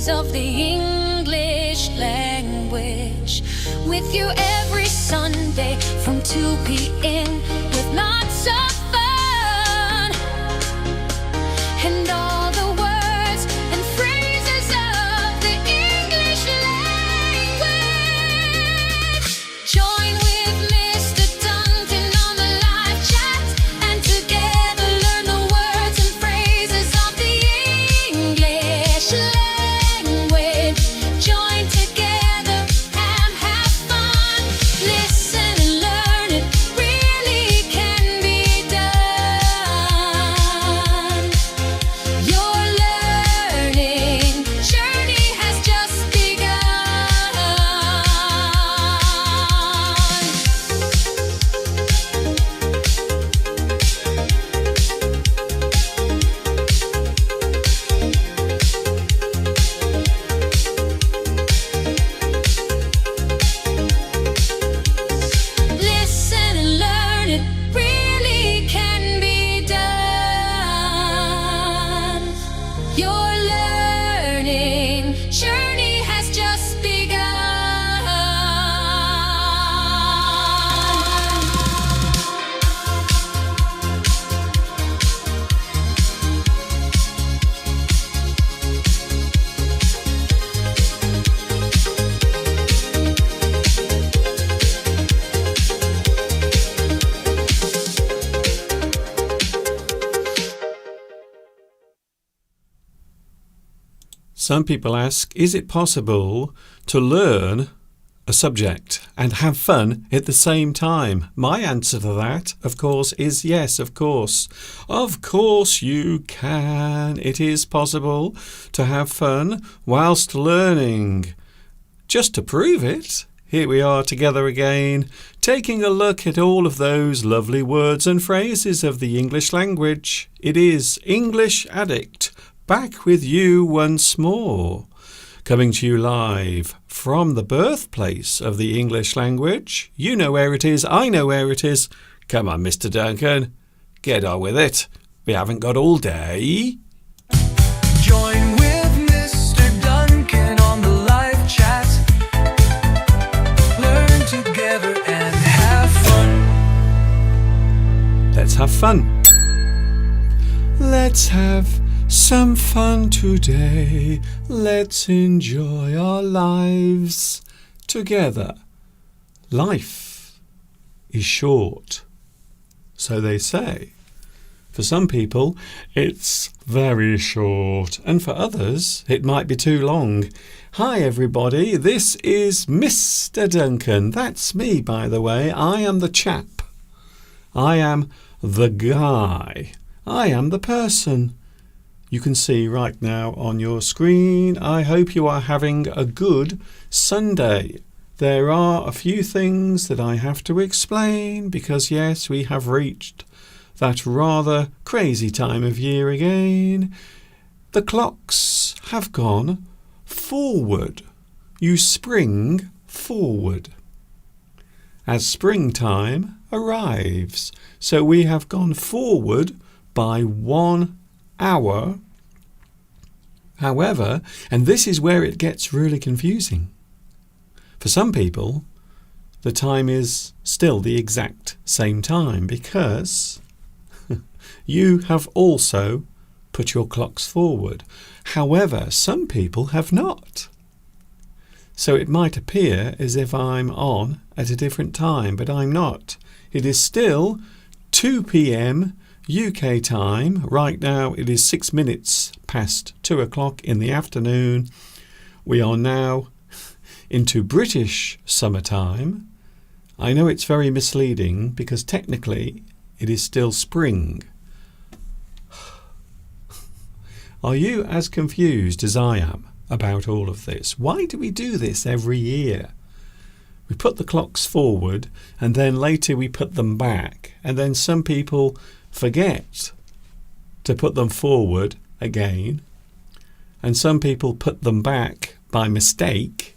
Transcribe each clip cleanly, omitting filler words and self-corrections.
birthplace of the English language. With you every Sunday from 2 p.m. with lots of fun and all the words and phrases of the English language. Join with Mr. Duncan on the live chat and together learn the words and phrases of the English language. Join together and have fun. Listen and learn, it really can be done. Your learning journey has just begun. Listen and learn, it really can be done. Your learning journey has just begun. Some people ask, is it possible to learn a subject and have fun at the same time? My answer to that, of course, is yes, of course. Of course you can. It is possible to have fun whilst learning. Just to prove it, here we are together again, taking a look at all of those lovely words and phrases of the English language. It is English Addict, back with you once more, coming to you live from the birthplace of the English language. You know where it is, I know where it is. Come on, Mr. Duncan, get on with it. We haven't got all day. Join with Mr. Duncan on the live chat. Learn together and have fun. Let's have fun. Let's have some fun today. Let's enjoy our lives together. Life is short, so they say. For some people, it's very short, and for others, it might be too long. Hi, everybody. This is Mr. Duncan. That's me, by the way. I am the chap. I am the guy. I am the person. You can see right now on your screen. I hope you are having a good Sunday. There are a few things that I have to explain because, yes, we have reached that rather crazy time of year again. The clocks have gone forward. You spring forward as springtime arrives. So we have gone forward by 1 hour. However, and this is where it gets really confusing. For some people, the time is still the exact same time because you have also put your clocks forward. However, some people have not. So it might appear as if I'm on at a different time, but I'm not. It is still 2 p.m. UK time. Right now it is 6 minutes past 2 o'clock in the afternoon. We are now into British summertime. I know it's very misleading because technically it is still spring. Are you as confused as I am about all of this? Why do we do this every year? We put the clocks forward and then later we put them back, and then some people forget to put them forward again, and some people put them back by mistake.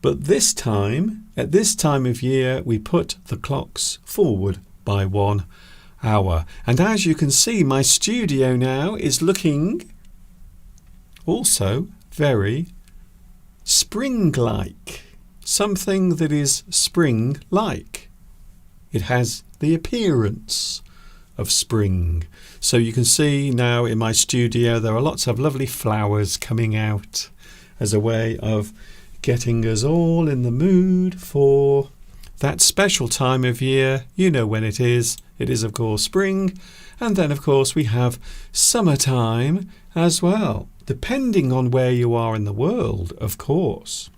But this time, at this time of year, we put the clocks forward by 1 hour. And as you can see, my studio now is looking also very spring-like. Something that is spring-like. It has the appearance of spring. So you can see now in my studio there are lots of lovely flowers coming out as a way of getting us all in the mood for that special time of year. You know when it is. It is, of course, spring. And then, of course, we have summertime as well, depending on where you are in the world, of course.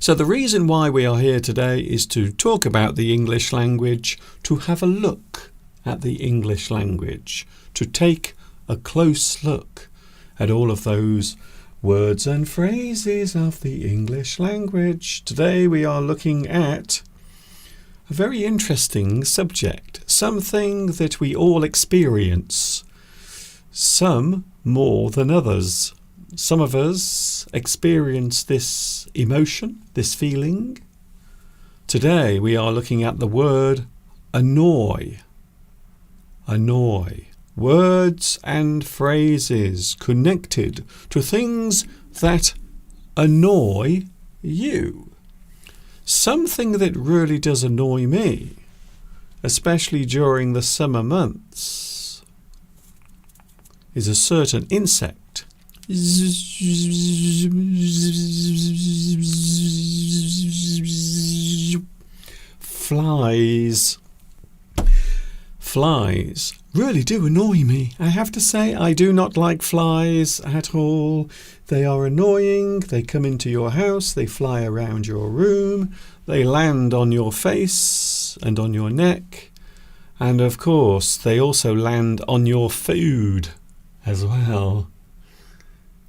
So the reason why we are here today is to talk about the English language, to have a look at the English language, to take a close look at all of those words and phrases of the English language. Today we are looking at a very interesting subject, something that we all experience, some more than others. Some of us experience this emotion, this feeling. Today we are looking at the word annoy. Annoy. Words and phrases connected to things that annoy you. Something that really does annoy me, especially during the summer months, is a certain insect. Flies. Flies really do annoy me. I have to say, I do not like flies at all. They are annoying. They come into your house. They fly around your room. They land on your face and on your neck. And of course, they also land on your food as well.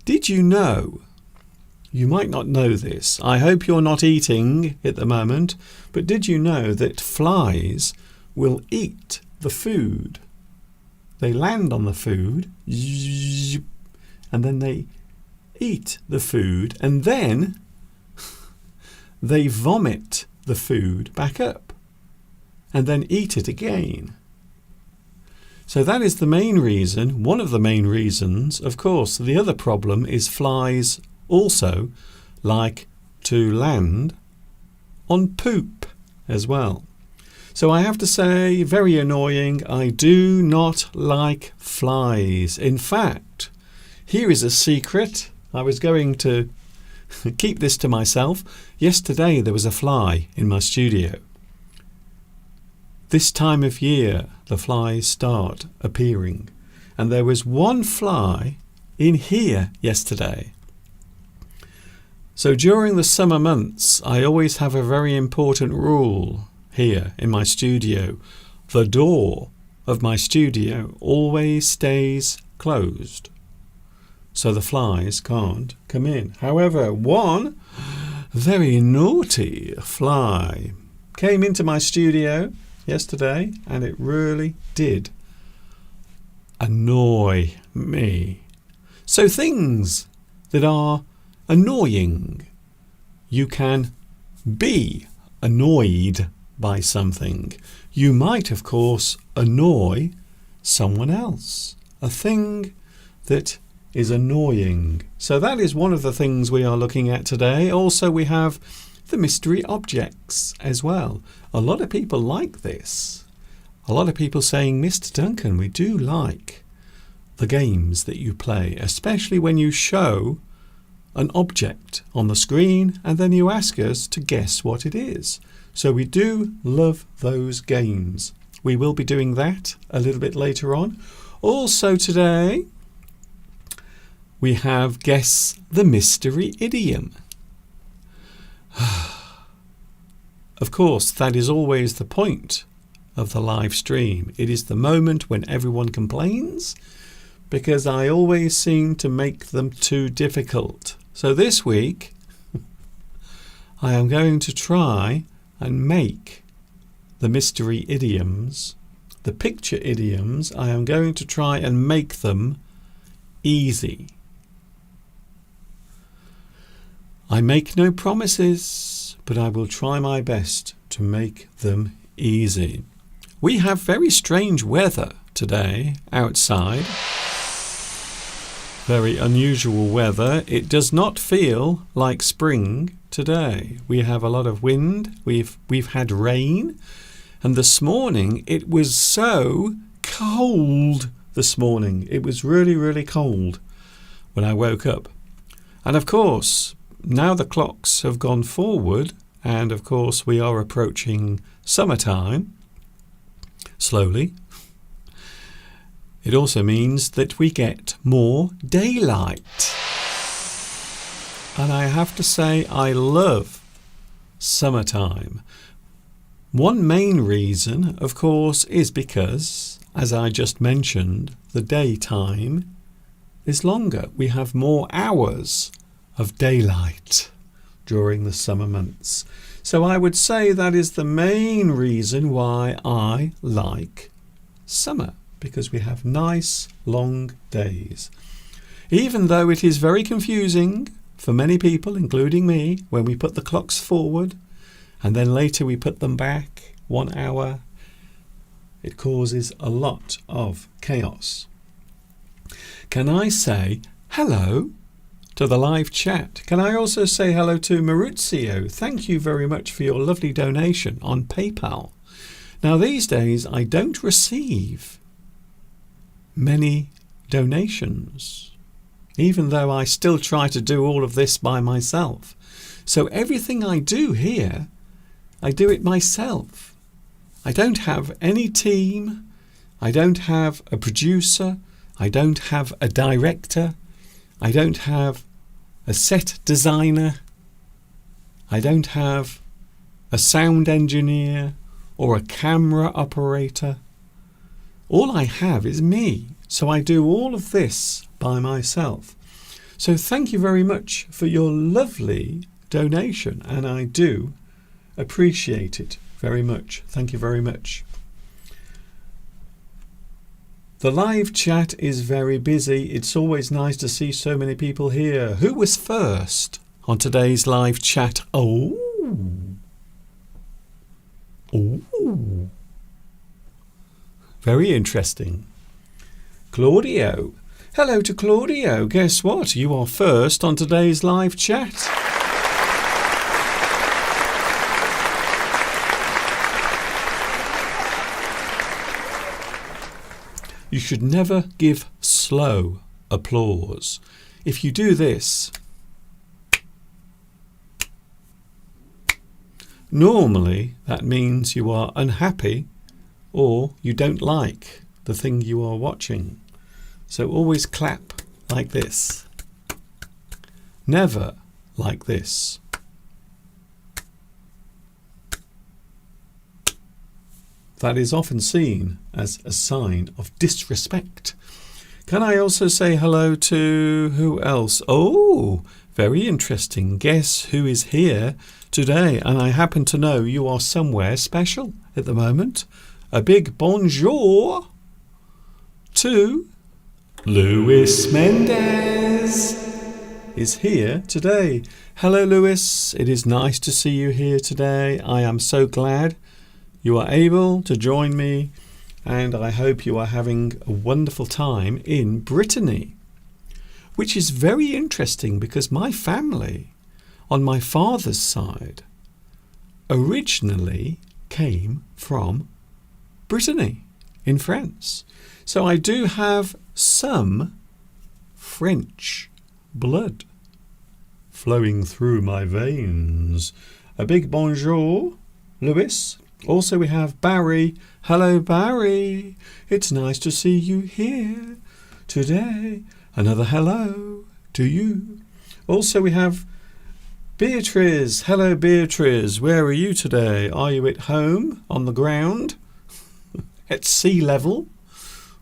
Did you know? You might not know this. I hope you're not eating at the moment. But did you know that flies will eat the food? They land on the food and then they eat the food and then they vomit the food back up and then eat it again. So that is the main reason, one of the main reasons. Of course, the other problem is flies also like to land on poop as well. So I have to say, very annoying. I do not like flies. In fact, here is a secret. I was going to keep this to myself. Yesterday there was a fly in my studio. This time of year, the flies start appearing. And there was one fly in here yesterday. So during the summer months, I always have a very important rule here in my studio. The door of my studio always stays closed, so the flies can't come in. However, one very naughty fly came into my studio yesterday, and it really did annoy me. So things that are annoying, you can be annoyed by something. You might, of course, annoy someone else. A thing that is annoying. So that is one of the things we are looking at today. Also, we have the mystery objects as well. A lot of people like this. A lot of people saying, Mr. Duncan, we do like the games that you play, especially when you show an object on the screen and then you ask us to guess what it is. So we do love those games. We will be doing that a little bit later on. Also today, we have Guess the Mystery Idiom. Of course, that is always the point of the live stream. It is the moment when everyone complains because I always seem to make them too difficult. So this week, I am going to try and make the mystery idioms, the picture idioms, I am going to try and make them easy. I make no promises, but I will try my best to make them easy. We have very strange weather today outside. Very unusual weather. It does not feel like spring today. We have a lot of wind. We've had rain. And this morning it was so cold this morning. It was really, really cold when I woke up. And of course, now the clocks have gone forward, and of course we are approaching summertime slowly. It also means that we get more daylight. And I have to say, I love summertime. One main reason, of course, is because, as I just mentioned, the daytime is longer. We have more hours of daylight during the summer months. So I would say that is the main reason why I like summer, because we have nice long days. Even though it is very confusing for many people, including me, when we put the clocks forward and then later we put them back 1 hour, it causes a lot of chaos. Can I say hello to the live chat? Can I also say hello to Maurizio? Thank you very much for your lovely donation on PayPal. Now these days I don't receive many donations, even though I still try to do all of this by myself. So everything I do here, I do it myself. I don't have any team. I don't have a producer. I don't have a director. I don't have a set designer. I don't have a sound engineer or a camera operator. All I have is me. So I do all of this by myself. So thank you very much for your lovely donation, and I do appreciate it very much. Thank you very much. The live chat is very busy. It's always nice to see so many people here. Who was first on today's live chat? Oh. Very interesting. Claudio. Hello to Claudio. Guess what? You are first on today's live chat. You should never give slow applause. If you do this, normally that means you are unhappy or you don't like the thing you are watching. So always clap like this. Never like this. That is often seen as a sign of disrespect. Can I also say hello to who else? Oh, very interesting. Guess who is here today? And I happen to know you are somewhere special at the moment. A big bonjour to Luis Mendez is here today. Hello, Luis. It is nice to see you here today. I am so glad you are able to join me, and I hope you are having a wonderful time in Brittany, which is very interesting because my family on my father's side originally came from Brittany in France. So I do have some French blood flowing through my veins. A big bonjour, Louis. Also we have Barry. Hello, Barry. It's nice to see you here today. Another hello to you. Also we have Beatrice. Hello, Beatrice. Where are you today? Are you at home on the ground at sea level?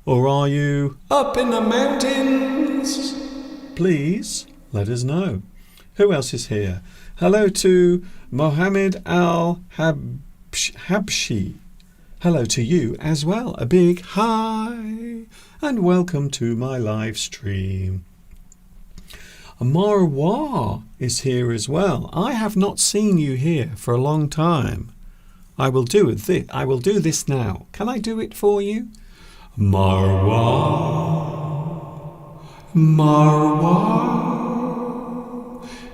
Or are you up in the mountains? Please let us know. Who else is here? Hello to Mohammed Al-Habshi. Hello to you as well. A big hi and welcome to my live stream. Marwa is here as well. I have not seen you here for a long time. I will do this now. Can I do it for you? Marwa, Marwa.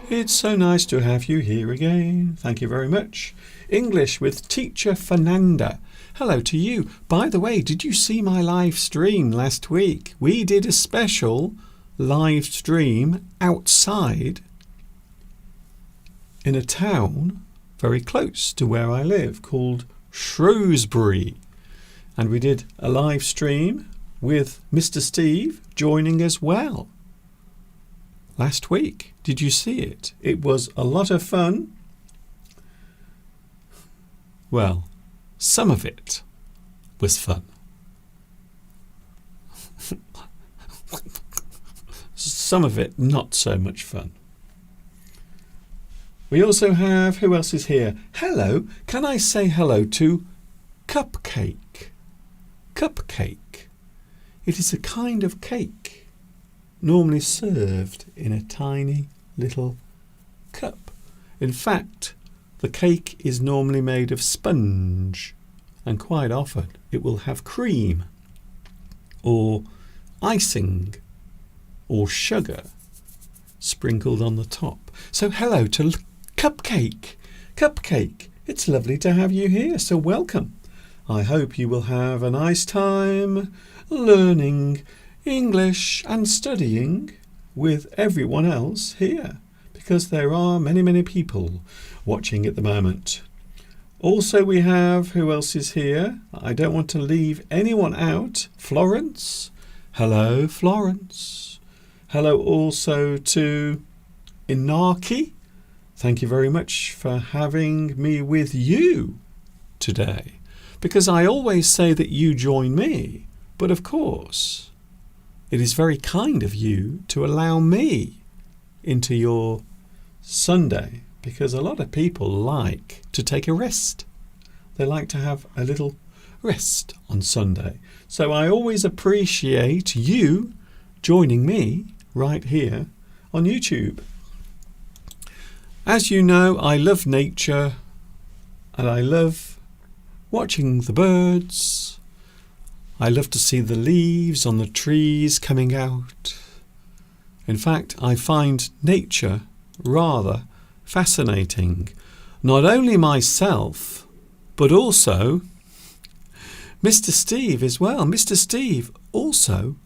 It's so nice to have you here again. Thank you very much. English with Teacher Fernanda. Hello to you. By the way, did you see my live stream last week? We did a special live stream outside in a town very close to where I live called Shrewsbury. And we did a live stream with Mr. Steve joining as well last week. Did you see it? It was a lot of fun. Well, some of it was fun. Some of it not so much fun. We also have, who else is here? Hello, can I say hello to Cupcake? Cupcake. It is a kind of cake normally served in a tiny little cup. In fact, the cake is normally made of sponge, and quite often it will have cream or icing or sugar sprinkled on the top. So hello to Cupcake. Cupcake, it's lovely to have you here, so welcome. I hope you will have a nice time learning English and studying with everyone else here, because there are many, many people watching at the moment. Also we have, who else is here? I don't want to leave anyone out. Florence. Hello, Florence. Hello also to Inaki. Thank you very much for having me with you today, because I always say that you join me, but of course it is very kind of you to allow me into your Sunday, because a lot of people like to take a rest. They like to have a little rest on Sunday. So I always appreciate you joining me right here on YouTube. As you know, I love nature and I love watching the birds. I love to see the leaves on the trees coming out. In fact, I find nature rather fascinating. Not only myself, but also Mr. Steve as well. Mr. Steve also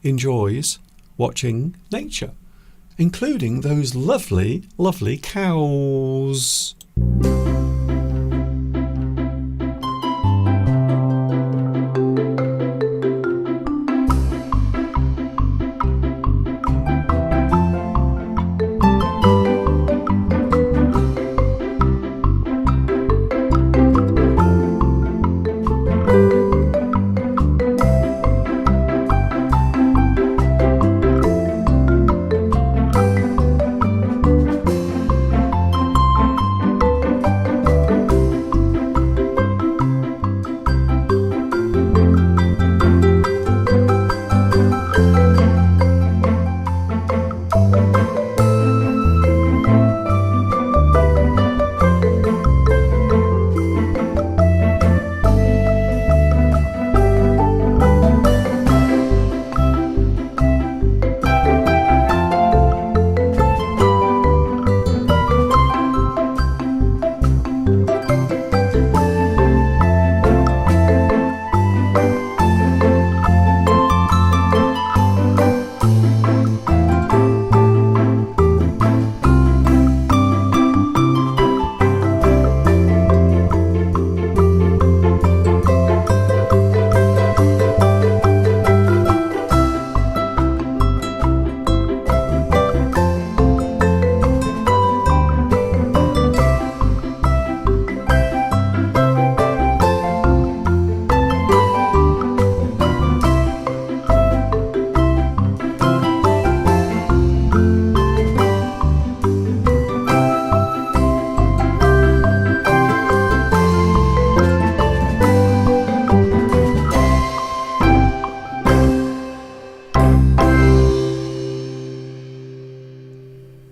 enjoys watching nature, including those lovely, lovely cows.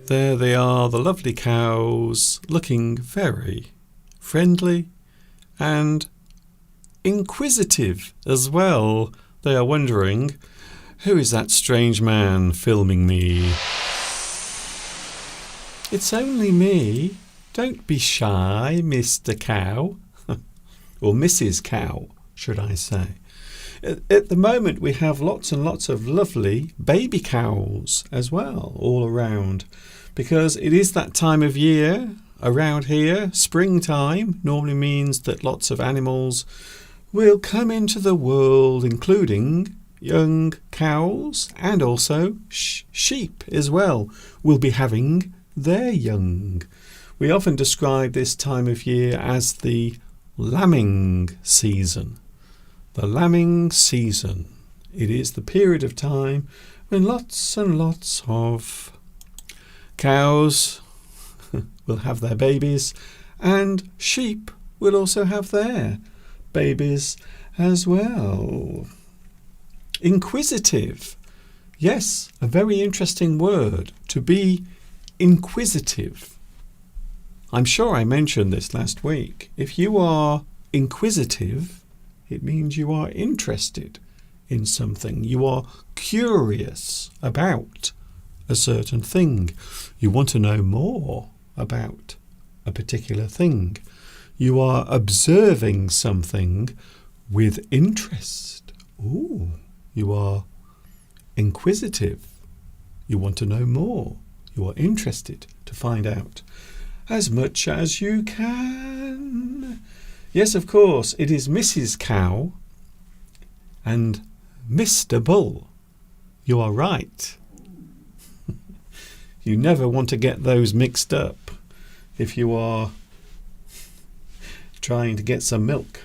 There they are, the lovely cows, looking very friendly and inquisitive as well. They are wondering Who is that strange man filming me? It's only me. Don't be shy, Mr. Cow. Or Mrs. Cow, should I say. At the moment, we have lots and lots of lovely baby cows as well, all around. Because it is that time of year around here. Springtime normally means that lots of animals will come into the world, including young cows and also sheep as well will be having their young. We often describe this time of year as the lambing season. The lambing season. It is the period of time when lots and lots of cows will have their babies and sheep will also have their babies as well. Inquisitive. Yes, a very interesting word, to be inquisitive. I'm sure I mentioned this last week. If you are inquisitive, it means you are interested in something. You are curious about a certain thing. You want to know more about a particular thing. You are observing something with interest. Ooh, you are inquisitive. You want to know more. You are interested to find out as much as you can. Yes, of course, it is Mrs. Cow and Mr. Bull. You are right. You never want to get those mixed up if you are trying to get some milk.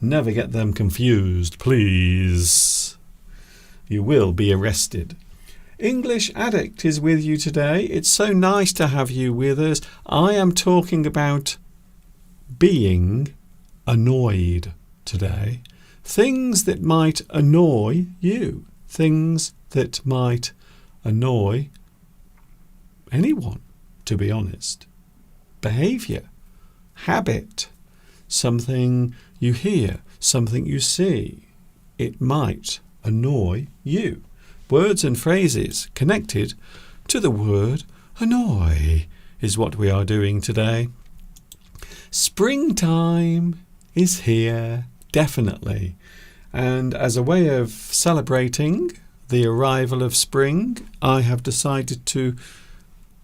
Never get them confused, please. You will be arrested. English Addict is with you today. It's so nice to have you with us. I am talking about being annoyed today. Things that might annoy you. Things that might annoy anyone, to be honest. Behaviour, habit, something you hear, something you see. It might annoy you. Words and phrases connected to the word annoy is what we are doing today. Springtime is here, definitely. And as a way of celebrating the arrival of spring, I have decided to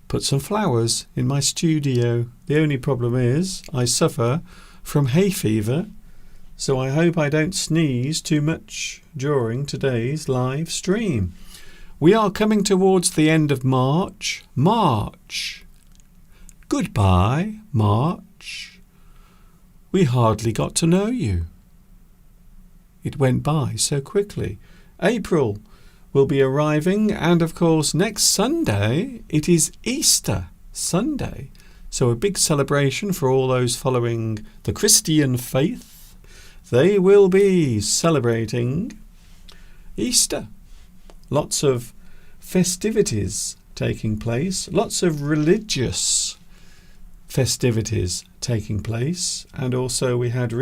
put some flowers in my studio. The only problem is I suffer from hay fever, so I hope I don't sneeze too much during today's live stream. We are coming towards the end of March. March. Goodbye, March. We hardly got to know you. It went by so quickly. April will be arriving, and of course next Sunday it is Easter Sunday. So a big celebration for all those following the Christian faith. They will be celebrating Easter. Lots of festivities taking place, lots of religious festivities taking place, and also we had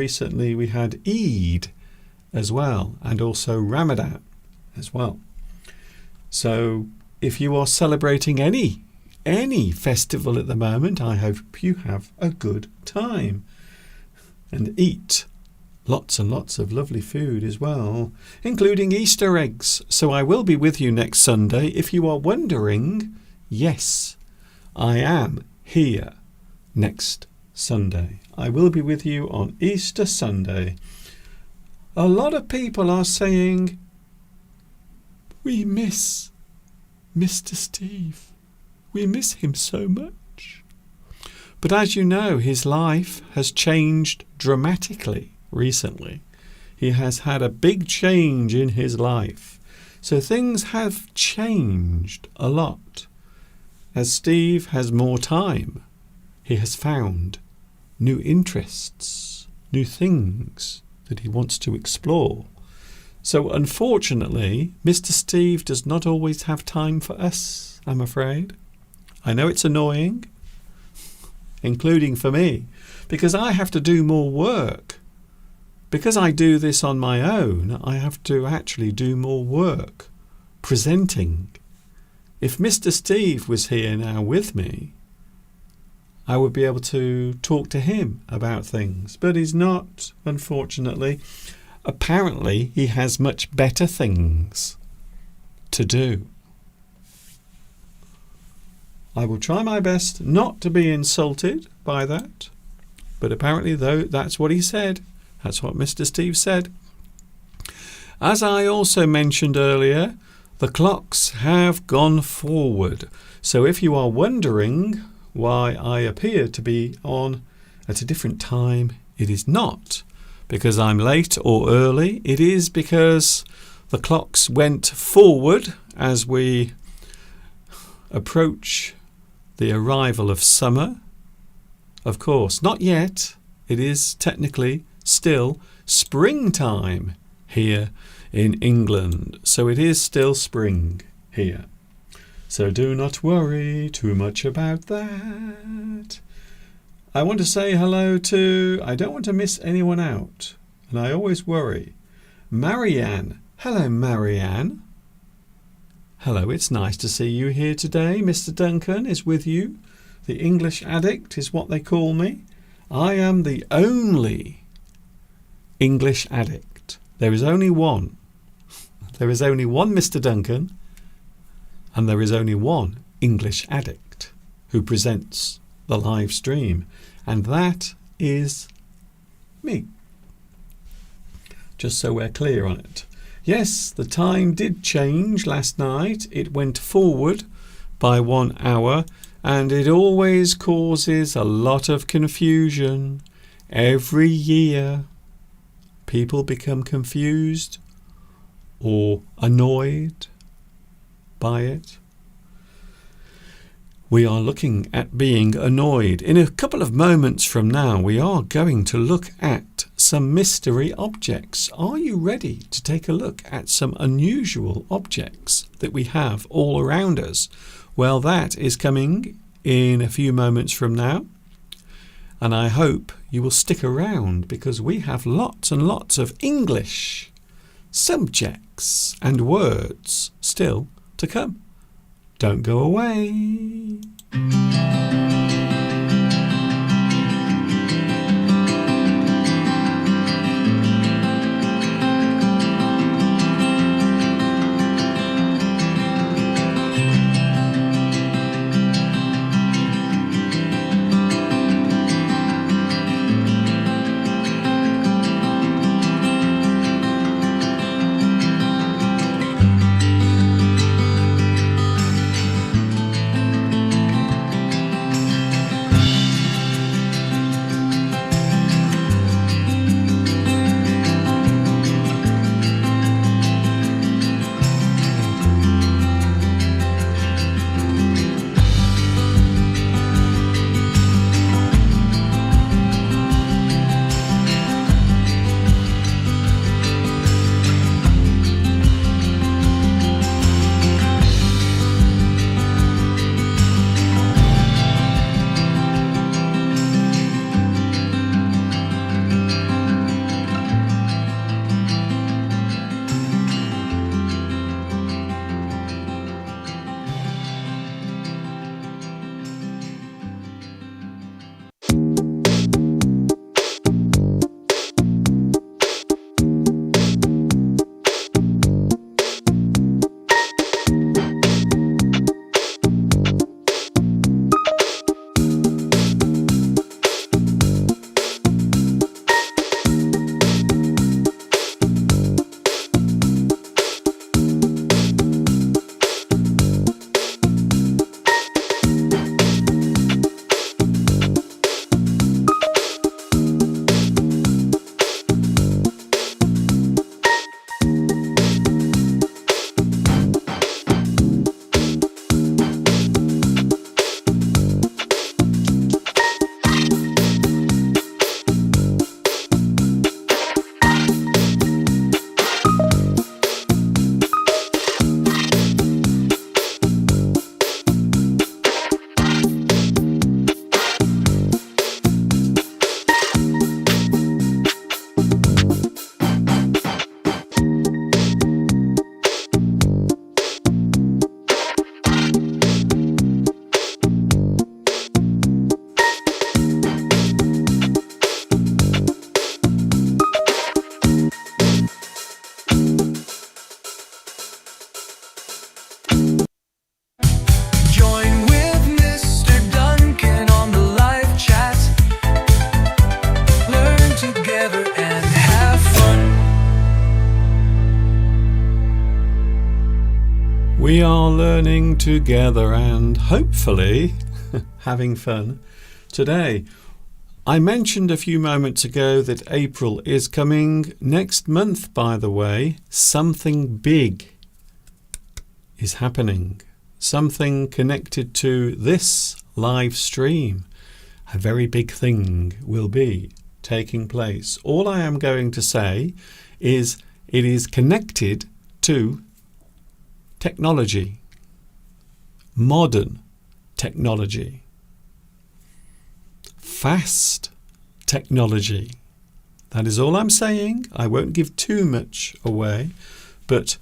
Eid as well, and also Ramadan as well. So if you are celebrating any festival at the moment, I hope you have a good time and eat lots and lots of lovely food as well, including Easter eggs. So I will be with you next Sunday. If you are wondering, yes, I am here next Sunday. I will be with you on Easter Sunday. A lot of people are saying, we miss Mr. Steve. We miss him so much. But as you know, his life has changed dramatically recently. He has had a big change in his life. So things have changed a lot. As Steve has more time, he has found new interests, new things that he wants to explore. So unfortunately, Mr. Steve does not always have time for us, I'm afraid. I know it's annoying, including for me, because I have to do more work. Because I do this on my own, I have to actually do more work presenting. If Mr. Steve was here now with me, I would be able to talk to him about things, but he's not, unfortunately. Apparently, he has much better things to do. I will try my best not to be insulted by that, but apparently, though, that's what he said. That's what Mr. Steve said. As I also mentioned earlier, the clocks have gone forward. So if you are wondering why I appear to be on at a different time, it is not because I'm late or early. It is because the clocks went forward as we approach the arrival of summer. Of course, not yet. It is technically still springtime here in England. So it is still spring here. So do not worry too much about that. I want to say hello to, I don't want to miss anyone out, and I always worry. Marianne. Hello, Marianne. Hello, it's nice to see you here today. Mr. Duncan is with you. The English addict is what they call me. I am the only English addict. There is only one. There is only one Mr. Duncan, and there is only one English addict who presents the live stream, and that is me. Just so we're clear on it. Yes, the time did change last night. It went forward by 1 hour, and it always causes a lot of confusion. Every year, people become confused or annoyed by it. We are looking at being annoyed. In a couple of moments from now, we are going to look at some mystery objects. Are you ready to take a look at some unusual objects that we have all around us? Well, that is coming in a few moments from now. And I hope you will stick around because we have lots and lots of English subjects and words still to come. Don't go away. We are learning together and hopefully having fun today. I mentioned a few moments ago that April is coming next month, by the way. Something big is happening. Something connected to this live stream. A very big thing will be taking place. All I am going to say is it is connected to technology, modern technology, fast technology. That is all I'm saying. I won't give too much away, but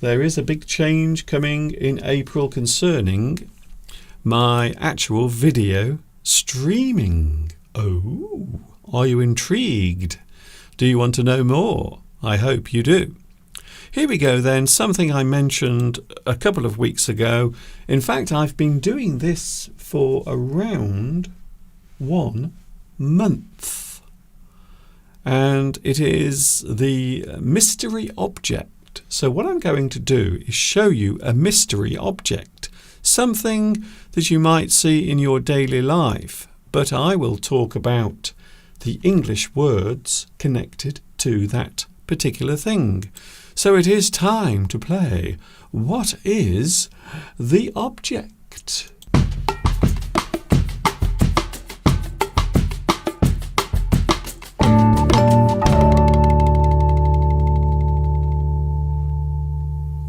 there is a big change coming in April concerning my actual video streaming. Oh, are you intrigued? Do you want to know more? I hope you do. Here we go then, something I mentioned a couple of weeks ago. In fact, I've been doing this for around 1 month. And it is the mystery object. So what I'm going to do is show you a mystery object, something that you might see in your daily life, but I will talk about the English words connected to that particular thing. So it is time to play What is the Object?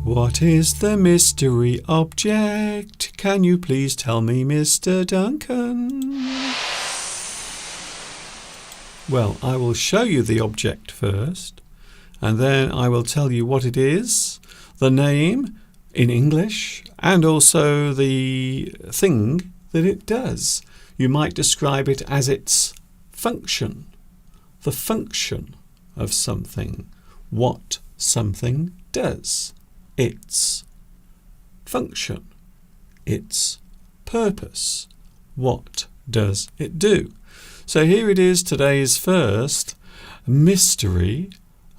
What is the mystery object? Can you please tell me, Mr. Duncan? Well, I will show you the object first, and then I will tell you what it is, the name in English, and also the thing that it does. You might describe it as its function, the function of something, what something does, its function, its purpose, what does it do. So here it is, today's first mystery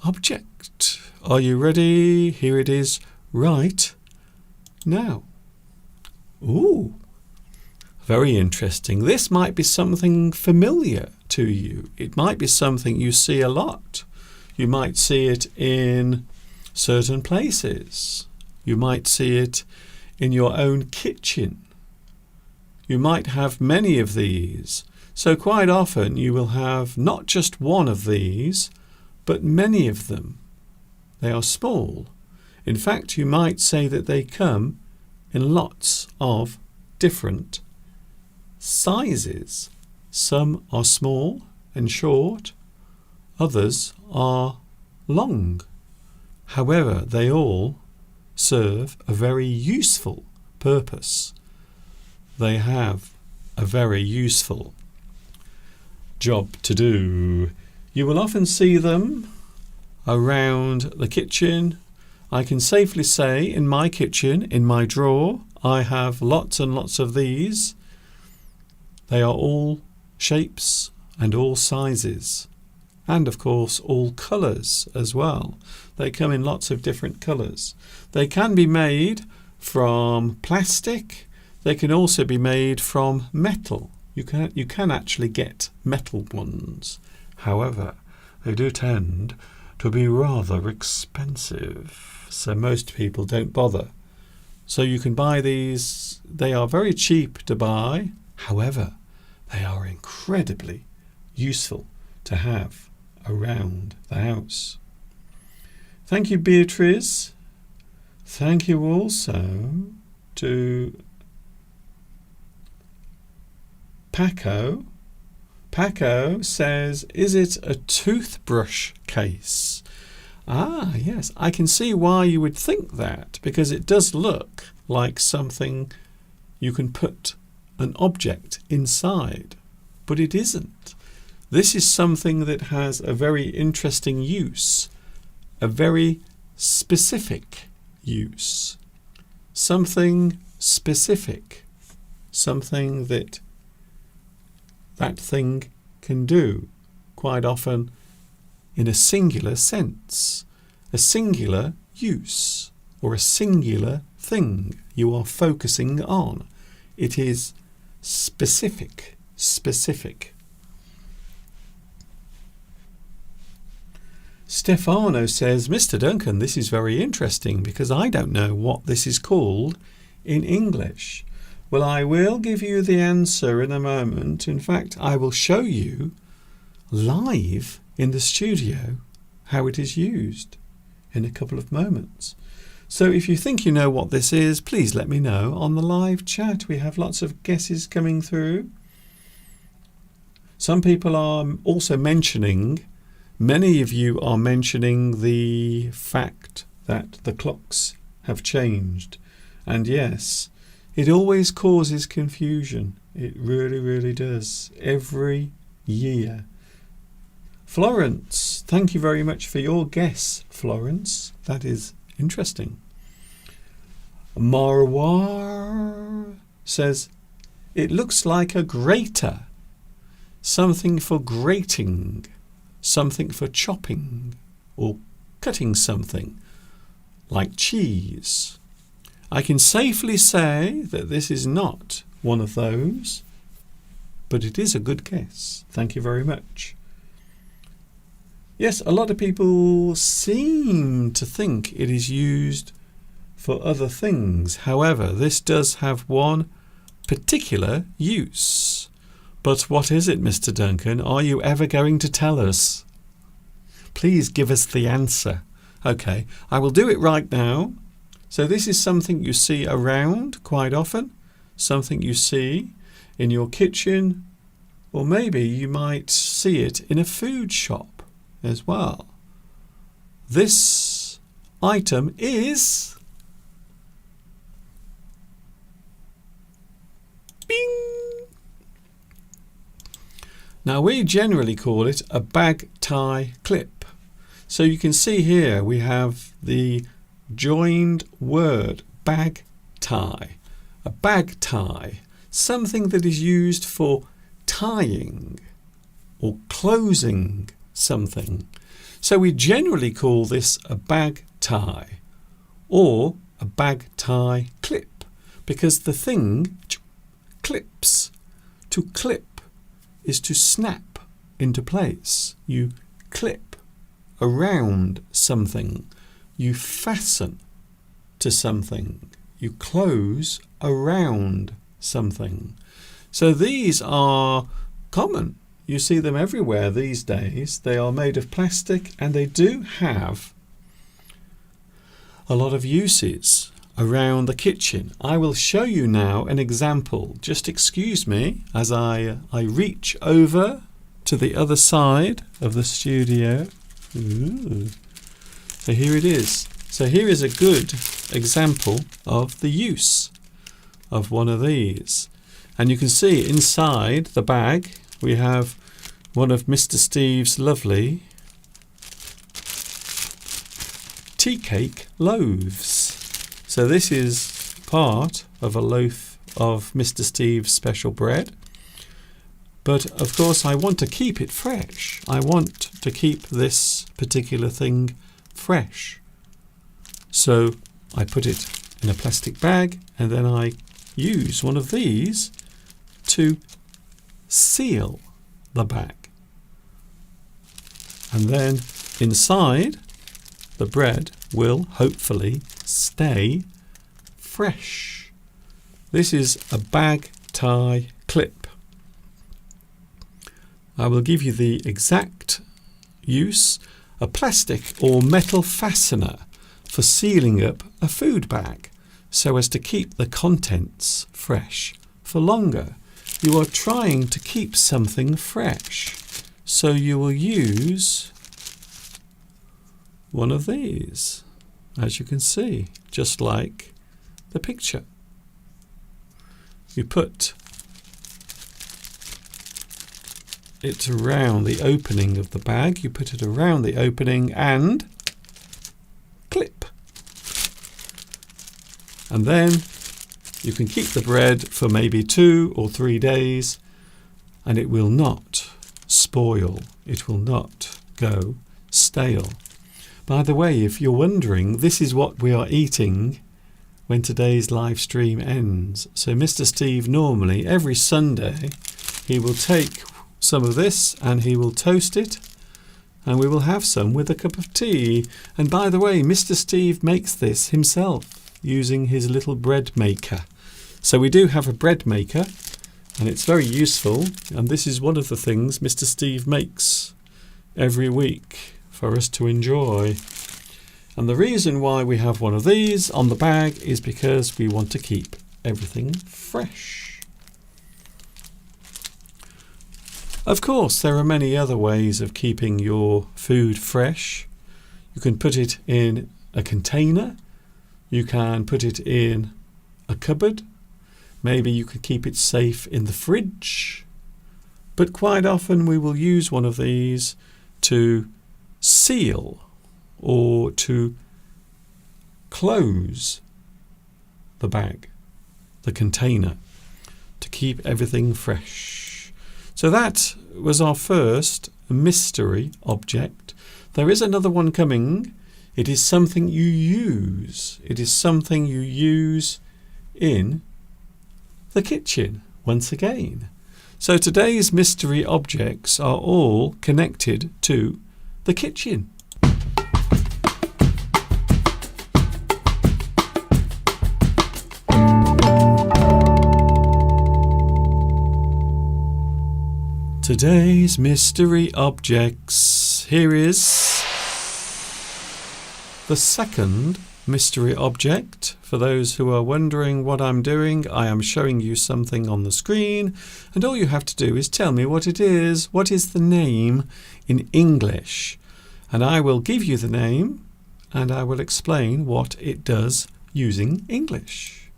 object. Are you ready? Here it is right now. Ooh, very interesting. This might be something familiar to you. It might be something you see a lot. You might see it in certain places. You might see it in your own kitchen. You might have many of these. So quite often you will have not just one of these, but many of them. They are small. In fact, you might say that they come in lots of different sizes. Some are small and short, others are long. However, they all serve a very useful purpose. They have a very useful job to do. You will often see them around the kitchen. I can safely say in my kitchen, in my drawer, I have lots and lots of these. They are all shapes and all sizes, and of course all colours as well. They come in lots of different colours. They can be made from plastic. They can also be made from metal. You can actually get metal ones. However, they do tend to be rather expensive, so most people don't bother. So you can buy these. They are very cheap to buy. However, they are incredibly useful to have around the house. Thank you, Beatrice. Thank you also to Paco. Paco says, is it a toothbrush case? Ah, yes. I can see why you would think that, because it does look like something you can put an object inside, but it isn't. This is something that has a very interesting use, a very specific use, something specific, something that thing can do, quite often in a singular sense, a singular use, or a singular thing you are focusing on. It is specific. Stefano says, Mr. Duncan, this is very interesting because I don't know what this is called in English. Well, I will give you the answer in a moment. In fact, I will show you live in the studio how it is used in a couple of moments. So if you think you know what this is, please let me know on the live chat. We have lots of guesses coming through. Some people are also mentioning, many of you are mentioning the fact that the clocks have changed. And yes, it always causes confusion. It really, really does. Every year. Florence, thank you very much for your guess, Florence. That is interesting. Marwar says, it looks like a grater. Something for grating. Something for chopping or cutting something, like cheese. I can safely say that this is not one of those, but it is a good guess. Thank you very much. Yes, a lot of people seem to think it is used for other things. However, this does have one particular use. But what is it, Mr. Duncan? Are you ever going to tell us? Please give us the answer. Okay, I will do it right now. So this is something you see around quite often, something you see in your kitchen, or maybe you might see it in a food shop as well. This item is bing. Now we generally call it a bag tie clip. So you can see here we have the joined word bag tie. A bag tie, something that is used for tying or closing something. So we generally call this a bag tie or a bag tie clip because the thing clips. To clip is to snap into place. You clip around something. You fasten to something. You close around something. So these are common. You see them everywhere these days. They are made of plastic and they do have a lot of uses around the kitchen. I will show you now an example. Just excuse me as I reach over to the other side of the studio. Ooh. So here it is. So here is a good example of the use of one of these. And you can see inside the bag we have one of Mr. Steve's lovely tea cake loaves. So this is part of a loaf of Mr. Steve's special bread. But of course I want to keep it fresh. I want to keep this particular thing fresh. So I put it in a plastic bag and then I use one of these to seal the bag. And then inside the bread will hopefully stay fresh. This is a bag tie clip. I will give you the exact use. A plastic or metal fastener for sealing up a food bag so as to keep the contents fresh for longer. You are trying to keep something fresh, so you will use one of these, as you can see, just like the picture. You put it around the opening of the bag, you put it around the opening and clip. And then you can keep the bread for maybe 2 or 3 days and it will not spoil, it will not go stale. By the way, if you're wondering, this is what we are eating when today's live stream ends. So Mr. Steve normally, every Sunday, he will take some of this and he will toast it, and we will have some with a cup of tea. And by the way, Mr. Steve makes this himself using his little bread maker. So we do have a bread maker, and it's very useful, and this is one of the things Mr. Steve makes every week for us to enjoy. And the reason why we have one of these on the bag is because we want to keep everything fresh. Of course, there are many other ways of keeping your food fresh. You can put it in a container. You can put it in a cupboard. Maybe you could keep it safe in the fridge. But quite often we will use one of these to seal or to close the bag, the container, to keep everything fresh. So that was our first mystery object. There is another one coming. It is something you use. It is something you use in the kitchen once again. So today's mystery objects are all connected to the kitchen. Today's mystery objects. Here is the second mystery object. For those who are wondering what I'm doing, I am showing you something on the screen, and all you have to do is tell me what it is. What is the name in English? And I will give you the name, and I will explain what it does using English.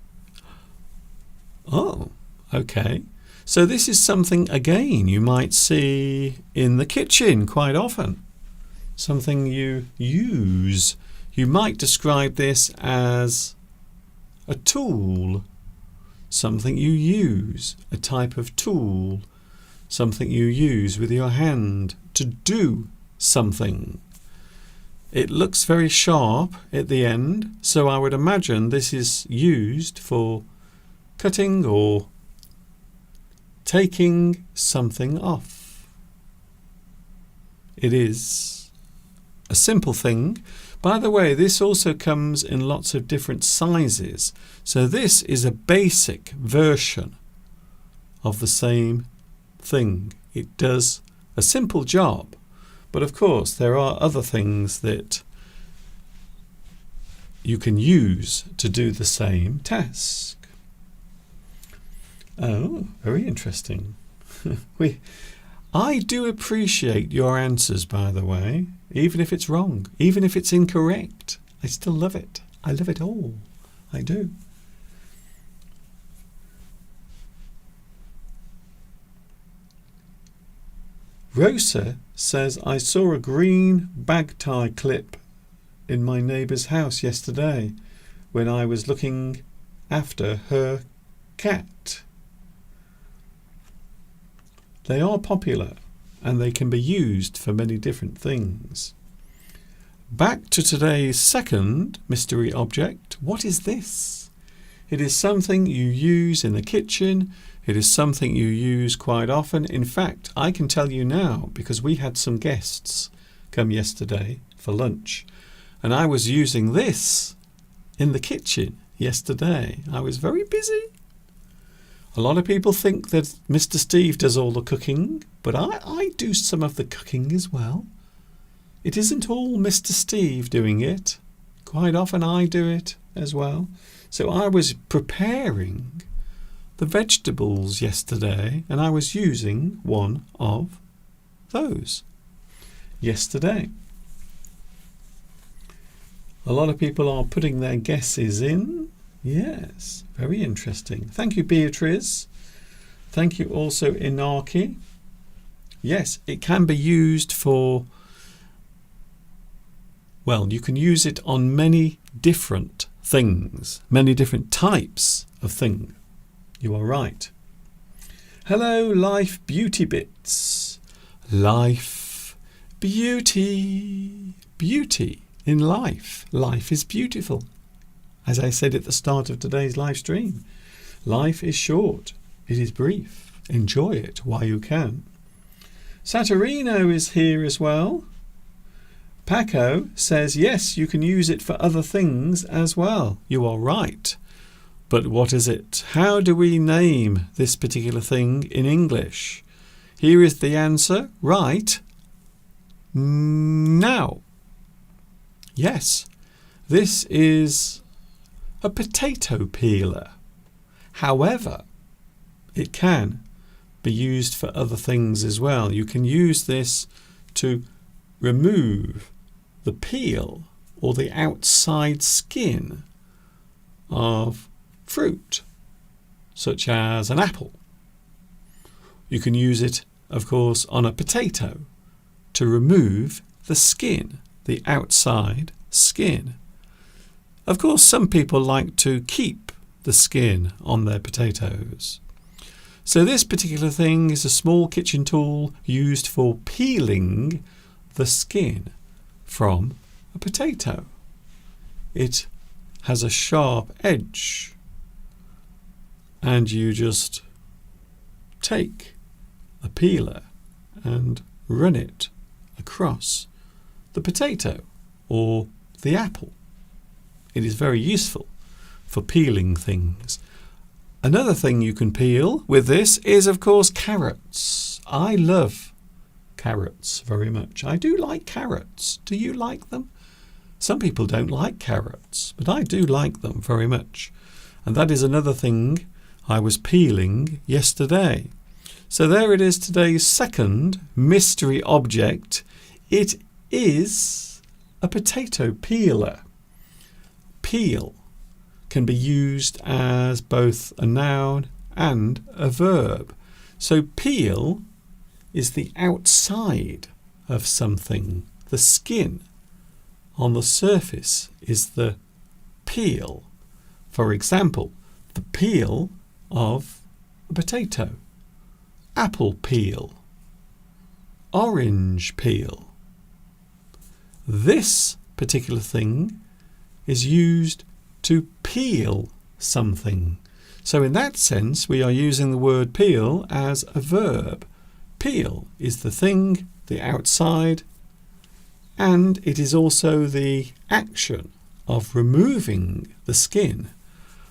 Oh, okay. So this is something, again, you might see in the kitchen quite often. Something you use. You might describe this as a tool. Something you use. A type of tool. Something you use with your hand to do something. It looks very sharp at the end, so I would imagine this is used for cutting or taking something off. It is a simple thing. By the way, this also comes in lots of different sizes. So this is a basic version of the same thing. It does a simple job. But of course, there are other things that you can use to do the same task. Oh, very interesting. I do appreciate your answers, by the way, even if it's wrong, even if it's incorrect. I still love it. I love it all. I do. Rosa says, I saw a green bag tie clip in my neighbour's house yesterday when I was looking after her cat. They are popular and they can be used for many different things. Back to today's second mystery object. What is this? It is something you use in the kitchen. It is something you use quite often. In fact, I can tell you now because we had some guests come yesterday for lunch and I was using this in the kitchen yesterday. I was very busy. A lot of people think that Mr. Steve does all the cooking, but I do some of the cooking as well. It isn't all Mr. Steve doing it. Quite often I do it as well. So I was preparing the vegetables yesterday and I was using one of those yesterday. A lot of people are putting their guesses in. Yes, very interesting. Thank you, Beatrice. Thank you also, Inaki. Yes, it can be used for, well, you can use it on many different things, many different types of thing. You are right. Hello, Life Beauty Bits. Life, beauty, beauty in life. Life is beautiful. as I said at the start of today's live stream. Life is short. It is brief. Enjoy it while you can. Saturino is here as well. Paco says, yes, you can use it for other things as well. You are right. But what is it? How do we name this particular thing in English? Here is the answer. Right now. Yes, this is a potato peeler. However, it can be used for other things as well. You can use this to remove the peel or the outside skin of fruit, such as an apple. You can use it, of course, on a potato to remove the skin, the outside skin. Of course, some people like to keep the skin on their potatoes. So this particular thing is a small kitchen tool used for peeling the skin from a potato. It has a sharp edge, and you just take a peeler and run it across the potato or the apple. It is very useful for peeling things. Another thing you can peel with this is, of course, carrots. I love carrots very much. I do like carrots. Do you like them? Some people don't like carrots, but I do like them very much. And that is another thing I was peeling yesterday. So there it is, today's second mystery object. It is a potato peeler. Peel can be used as both a noun and a verb. So peel is the outside of something. The skin on the surface is the peel. For example, the peel of a potato, apple peel, orange peel. This particular thing is used to peel something. So in that sense, we are using the word peel as a verb. Peel is the thing, the outside, and it is also the action of removing the skin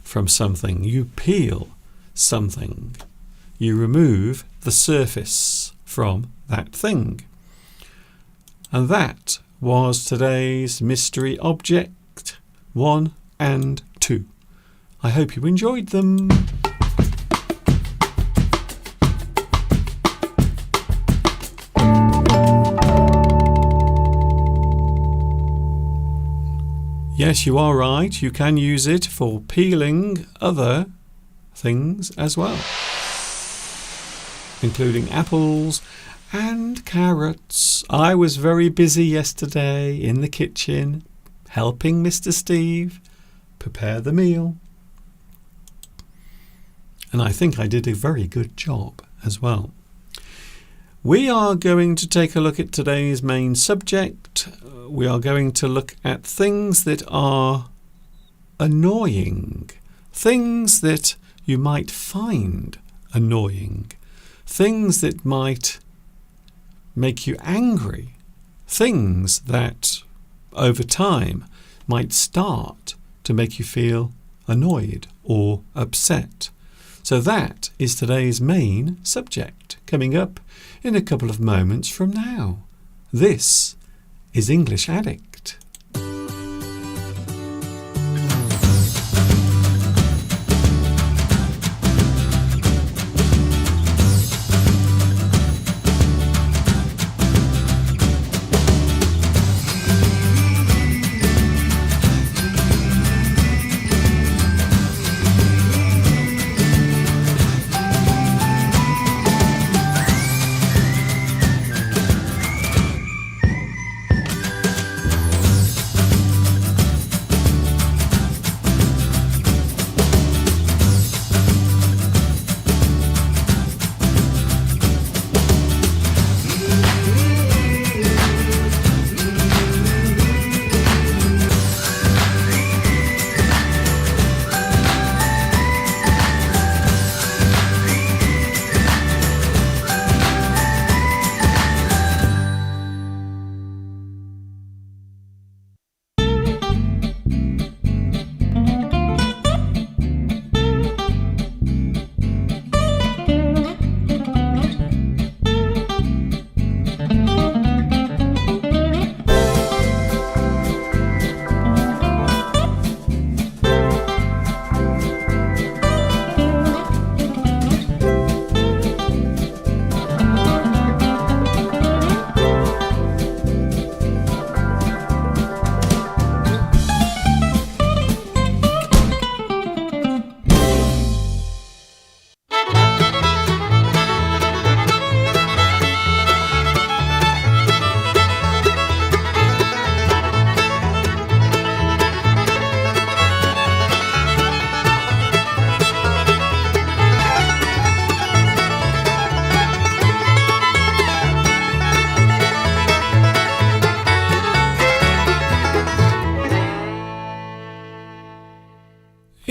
from something. You peel something. You remove the surface from that thing. And that was today's mystery object 1 and 2. I hope you enjoyed them. Yes, you are right. You can use it for peeling other things as well, including apples and carrots. I was very busy yesterday in the kitchen helping Mr. Steve prepare the meal. And I think I did a very good job as well. We are going to take a look at today's main subject. We are going to look at things that are annoying, things that you might find annoying, things that might make you angry, things that over time might start to make you feel annoyed or upset. So that is today's main subject, coming up in a couple of moments from now. This is English Addict.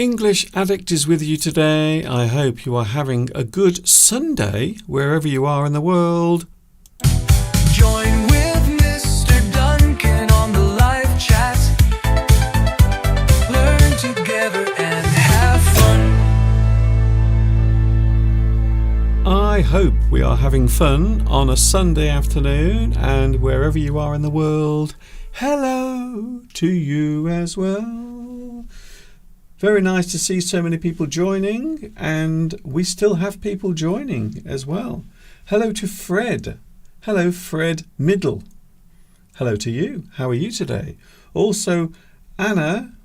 English Addict is with you today. I hope you are having a good Sunday wherever you are in the world. Join with Mr. Duncan on the live chat. Learn together and have fun. I hope we are having fun on a Sunday afternoon, and wherever you are in the world, hello to you as well. Very nice to see so many people joining, and we still have people joining as well. Hello to Fred. Hello, Fred Middle. Hello to you. How are you today? Also, Anna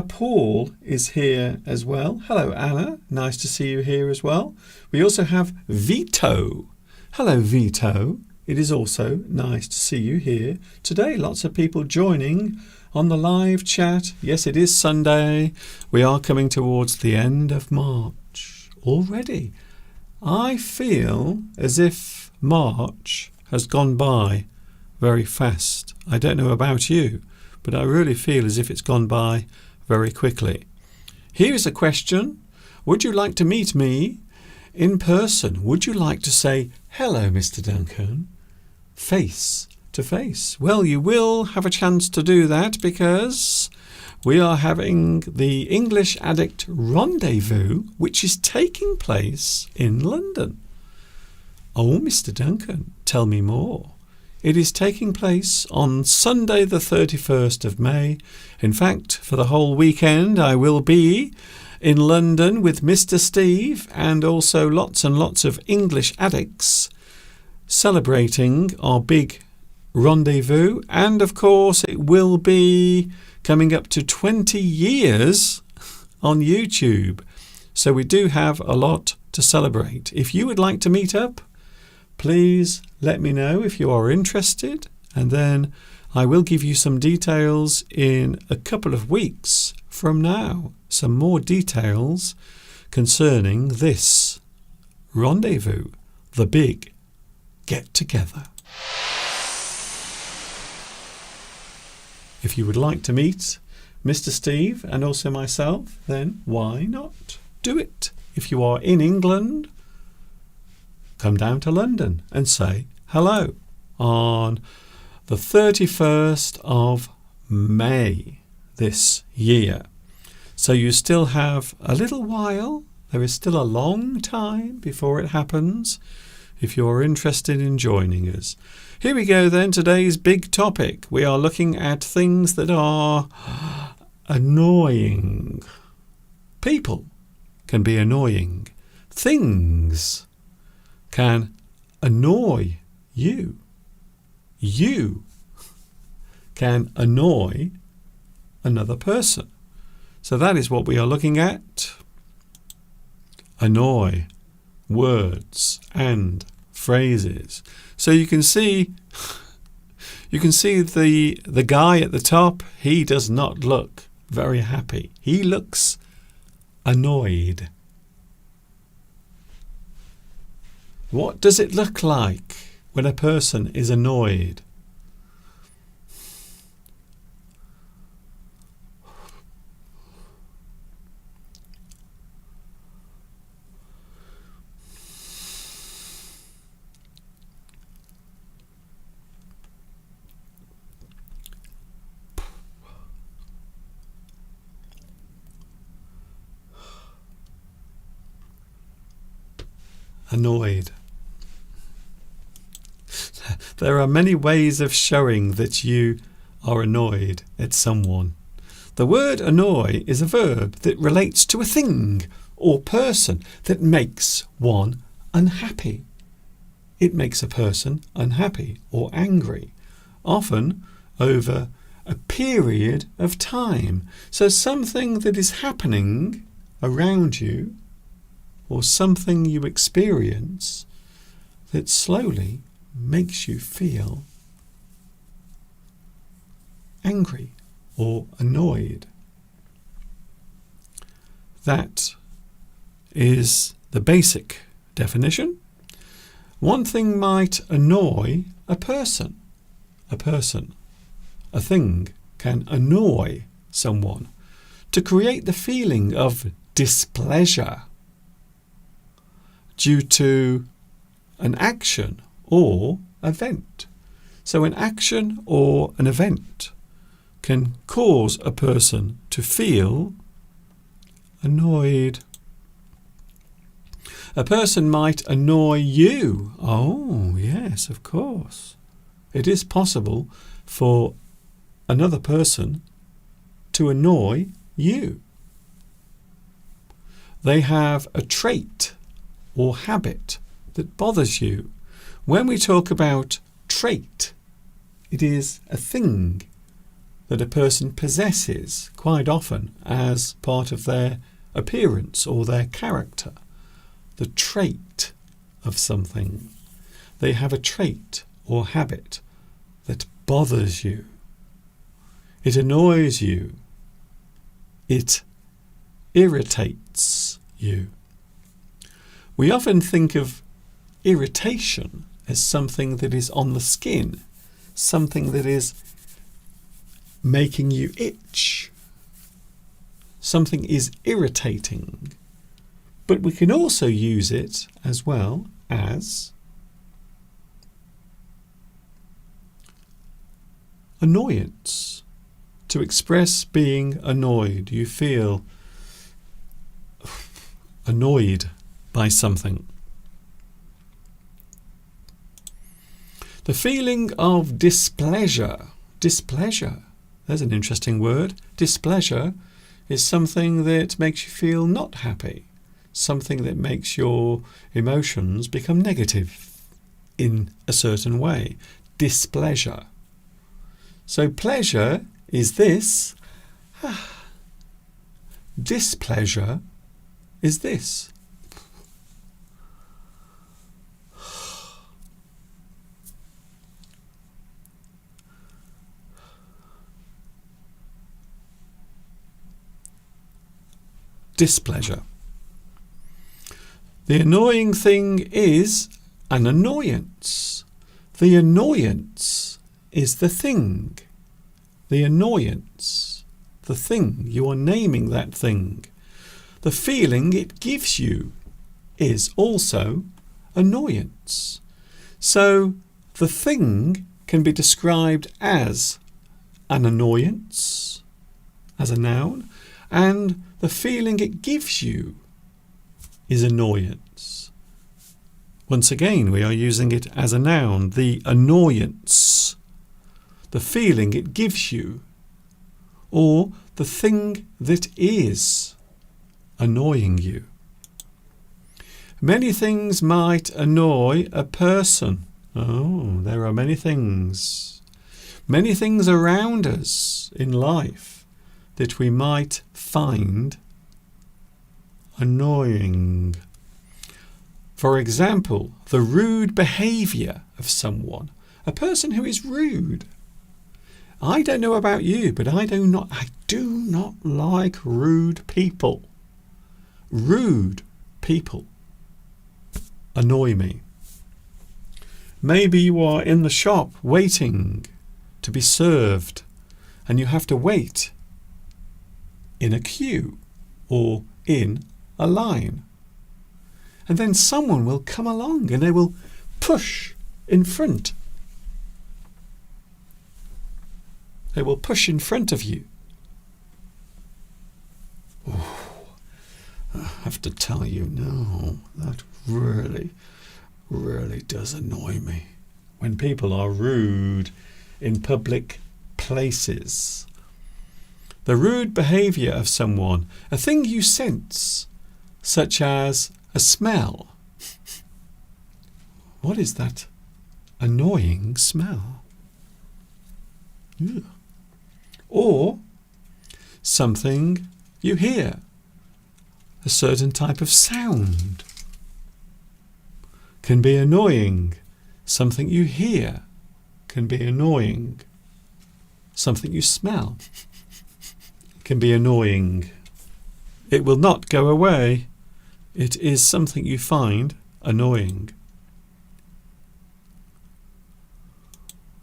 Paul is here as well. Hello, Anna. Nice to see you here as well. We also have Vito. Hello, Vito. It is also nice to see you here today. Lots of people joining on the live chat. Yes, it is Sunday. We are coming towards the end of March already. I feel as if March has gone by very fast. I don't know about you, but I really feel as if it's gone by very quickly. Here is a question. Would you like to meet me in person? Would you like to say, hello, Mr. Duncan, face to face? Well, you will have a chance to do that because we are having the English Addict Rendezvous, which is taking place in London. Oh, Mr. Duncan, tell me more. It is taking place on Sunday the 31st of May. In fact, for the whole weekend I will be in London with Mr. Steve and also lots and lots of English addicts celebrating our big rendezvous. And of course it will be coming up to 20 years on YouTube. So we do have a lot to celebrate. If you would like to meet up, please let me know if you are interested, and then I will give you some details in a couple of weeks from now. Some more details concerning this rendezvous, the big get-together. If you would like to meet Mr. Steve and also myself, then why not do it? If you are in England, come down to London and say hello on the 31st of May this year. So you still have a little while. There is still a long time before it happens if you're interested in joining us. Here we go then, today's big topic. We are looking at things that are annoying. People can be annoying. Things can annoy you. You can annoy another person. So that is what we are looking at. Annoy, words and phrases. So you can see the guy at the top. He does not look very happy. He looks annoyed. What does it look like when a person is annoyed? Annoyed. There are many ways of showing that you are annoyed at someone. The word annoy is a verb that relates to a thing or person that makes one unhappy. It makes a person unhappy or angry, often over a period of time. So something that is happening around you or something you experience that slowly makes you feel angry or annoyed. That is the basic definition. One thing might annoy a person. A thing can annoy someone. to create the feeling of displeasure due to an action or event. So an action or an event can cause a person to feel annoyed. A person might annoy you. Oh, yes, of course. It is possible for another person to annoy you. They have a trait or habit that bothers you. When we talk about trait, it is a thing that a person possesses quite often as part of their appearance or their character. The trait of something. They have a trait or habit that bothers you. It annoys you. It irritates you. We often think of irritation as something that is on the skin, something that is making you itch. Something is irritating. But we can also use it as well as annoyance. To express being annoyed. You feel annoyed by something. The feeling of displeasure. Displeasure. There's an interesting word. Displeasure is something that makes you feel not happy. Something that makes your emotions become negative in a certain way. Displeasure. So pleasure is this. Displeasure is this. Displeasure. The annoying thing is an annoyance. The annoyance is the thing. The annoyance, the thing. You are naming that thing. The feeling it gives you is also annoyance. So the thing can be described as an annoyance, as a noun, and the feeling it gives you is annoyance. Once again, we are using it as a noun, the annoyance, the feeling it gives you, or the thing that is annoying you. Many things might annoy a person. Oh, there are many things. Many things around us in life that we might find annoying. For example, the rude behaviour of someone. A person who is rude. I don't know about you, but I do not like rude people. Rude people annoy me. Maybe you are in the shop waiting to be served and you have to wait in a queue or in a line. And then someone will come along and they will push in front. They will push in front of you. Oh, I have to tell you, no, that really does annoy me. When people are rude in public places. The rude behaviour of someone, a thing you sense, such as a smell. What is that annoying smell? Ugh. Or something you hear, a certain type of sound can be annoying. Something you hear can be annoying. Something you smell can be annoying. It will not go away. It is something you find annoying.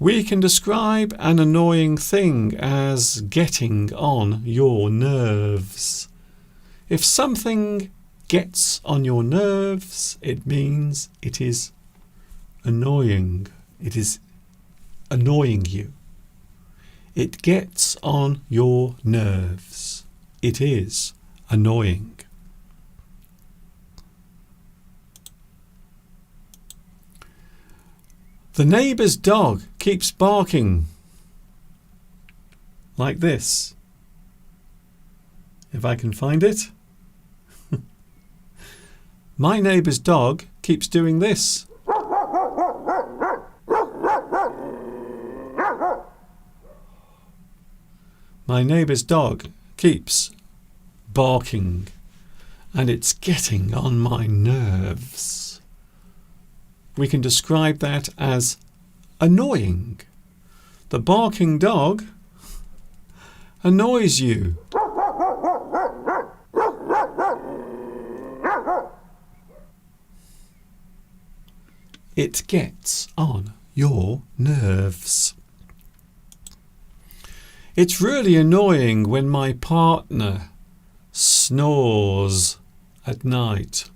We can describe an annoying thing as getting on your nerves. If something gets on your nerves, it means it is annoying. It is annoying you. It gets on your nerves. It is annoying. The neighbour's dog keeps barking like this. If I can find it. My neighbour's dog keeps doing this. My neighbour's dog keeps barking, and it's getting on my nerves. We can describe that as annoying. The barking dog annoys you. It gets on your nerves. It's really annoying when my partner snores at night.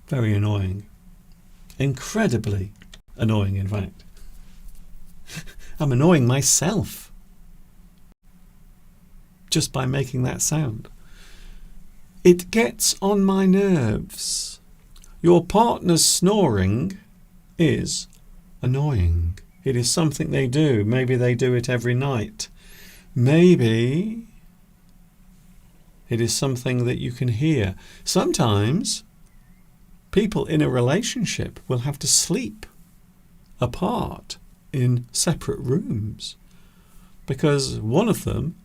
Very annoying. Incredibly annoying, in fact. I'm annoying myself just by making that sound. It gets on my nerves. Your partner's snoring is annoying. It is something they do. Maybe they do it every night. Maybe it is something that you can hear. Sometimes people in a relationship will have to sleep apart in separate rooms because one of them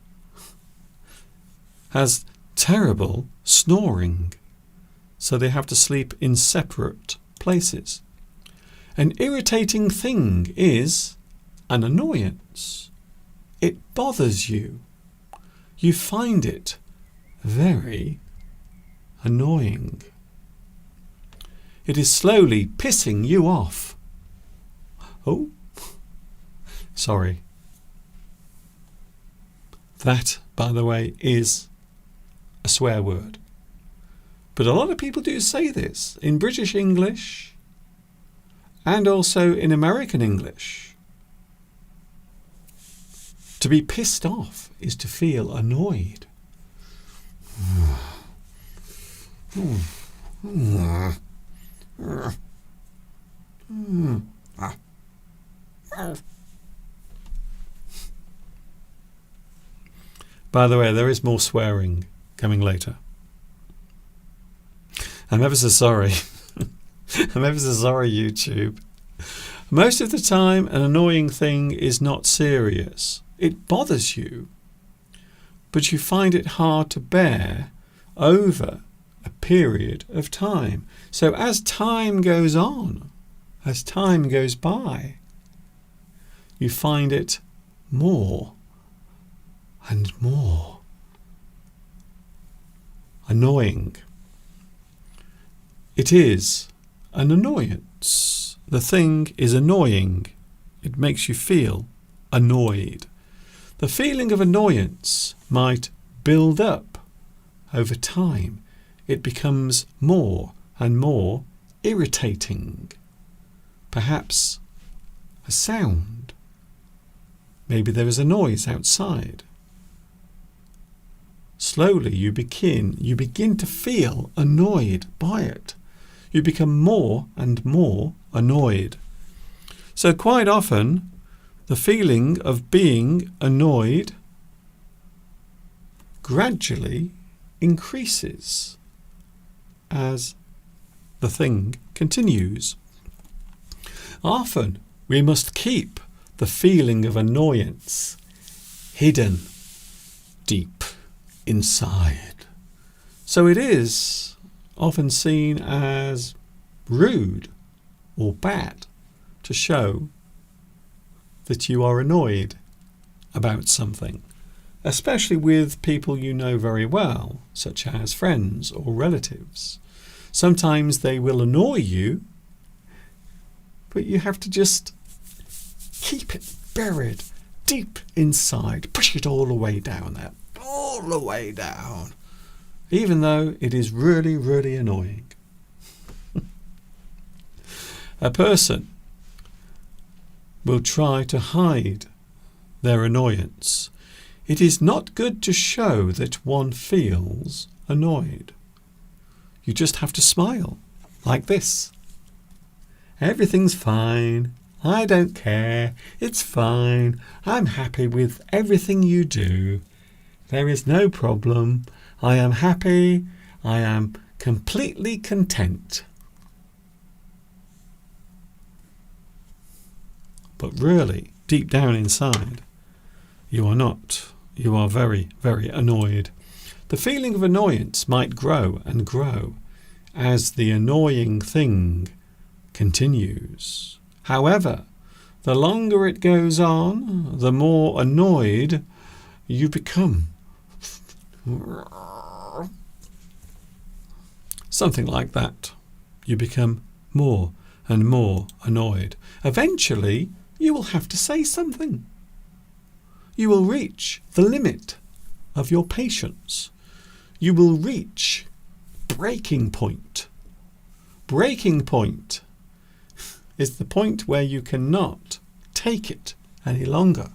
has terrible snoring, so they have to sleep in separate places. An irritating thing is an annoyance. It bothers you. You find it very annoying. It is slowly pissing you off. Oh, sorry. That, by the way, is a swear word. But a lot of people do say this in British English and also in American English. To be pissed off is to feel annoyed. By the way, there is more swearing coming later. I'm ever so sorry. I'm ever so sorry, YouTube. Most of the time, an annoying thing is not serious. It bothers you, but you find it hard to bear over a period of time. So as time goes on, as time goes by, you find it more and more annoying. It is an annoyance. The thing is annoying. It makes you feel annoyed. The feeling of annoyance might build up over time. It becomes more and more irritating. Perhaps a sound. Maybe there is a noise outside. Slowly you begin to feel annoyed by it. You become more and more annoyed. So quite often the feeling of being annoyed gradually increases as the thing continues. Often we must keep the feeling of annoyance hidden deep inside. So it is often seen as rude or bad to show that you are annoyed about something, especially with people you know very well, such as friends or relatives. Sometimes they will annoy you, but you have to just keep it buried deep inside. Push it all the way down there. All the way down. Even though it is really, really annoying. A person will try to hide their annoyance. It is not good to show that one feels annoyed. You just have to smile like this. Everything's fine. I don't care. It's fine. I'm happy with everything you do. There is no problem. I am happy. I am completely content. But really, deep down inside, you are not. You are very, very annoyed. The feeling of annoyance might grow and grow as the annoying thing continues. However, the longer it goes on, the more annoyed you become. Something like that. You become more and more annoyed. Eventually, you will have to say something. You will reach the limit of your patience. You will reach breaking point. Breaking point is the point where you cannot take it any longer.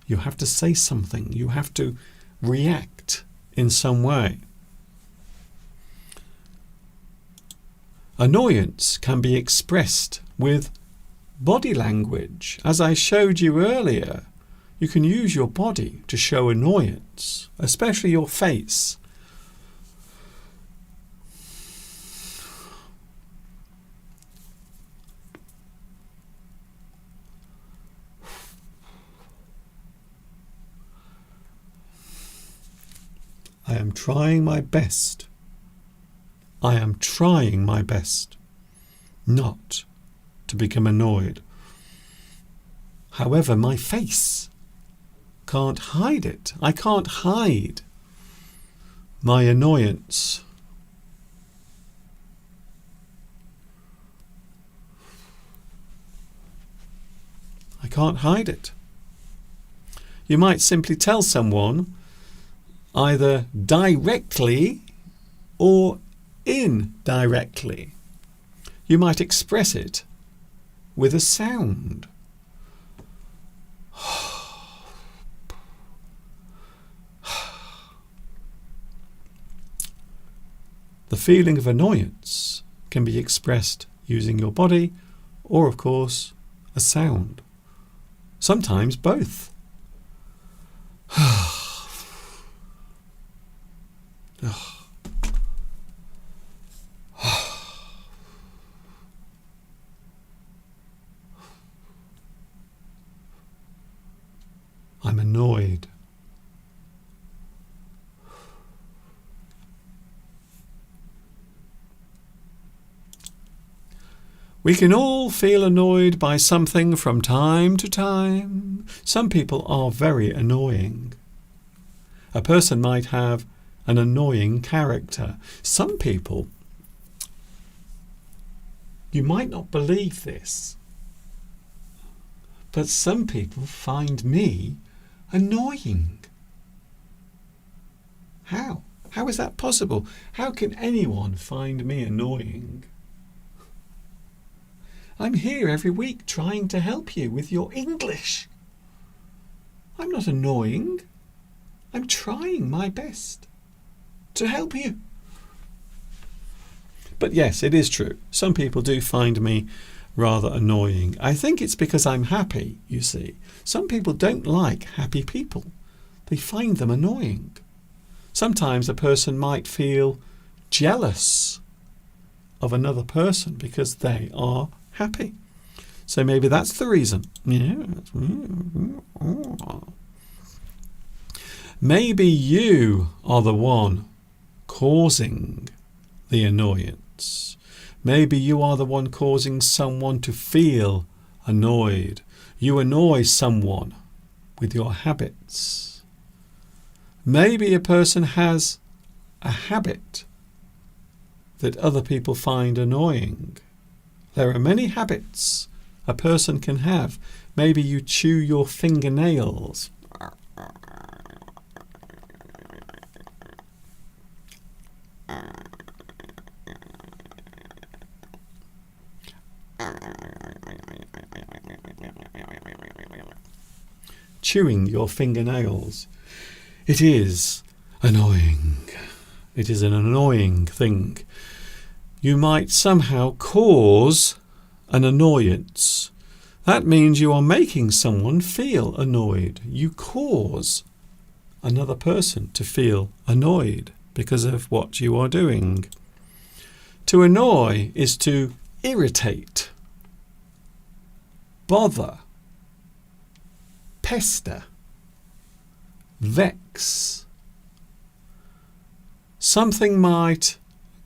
You have to say something. You have to react in some way. Annoyance can be expressed with body language. As I showed you earlier, you can use your body to show annoyance, especially your face. I am trying my best. I am trying my best not to become annoyed. However, my face can't hide it. I can't hide my annoyance. I can't hide it. You might simply tell someone, either directly or indirectly. You might express it with a sound. The feeling of annoyance can be expressed using your body or, of course, a sound. Sometimes both. I'm annoyed. We can all feel annoyed by something from time to time. Some people are very annoying. A person might have an annoying character. Some people, you might not believe this, but some people find me annoying. How? How is that possible? How can anyone find me annoying? I'm here every week trying to help you with your English. I'm not annoying. I'm trying my best to help you. But yes, it is true. Some people do find me rather annoying. I think it's because I'm happy, you see. Some people don't like happy people. They find them annoying. Sometimes a person might feel jealous of another person because they are happy. So maybe that's the reason. Maybe you are the one causing the annoyance. Maybe you are the one causing someone to feel annoyed. You annoy someone with your habits. Maybe a person has a habit that other people find annoying. There are many habits a person can have. Maybe you chew your fingernails. Chewing your fingernails. It is annoying. It is an annoying thing. You might somehow cause an annoyance. That means you are making someone feel annoyed. You cause another person to feel annoyed because of what you are doing. To annoy is to irritate, bother, pester, vex. Something might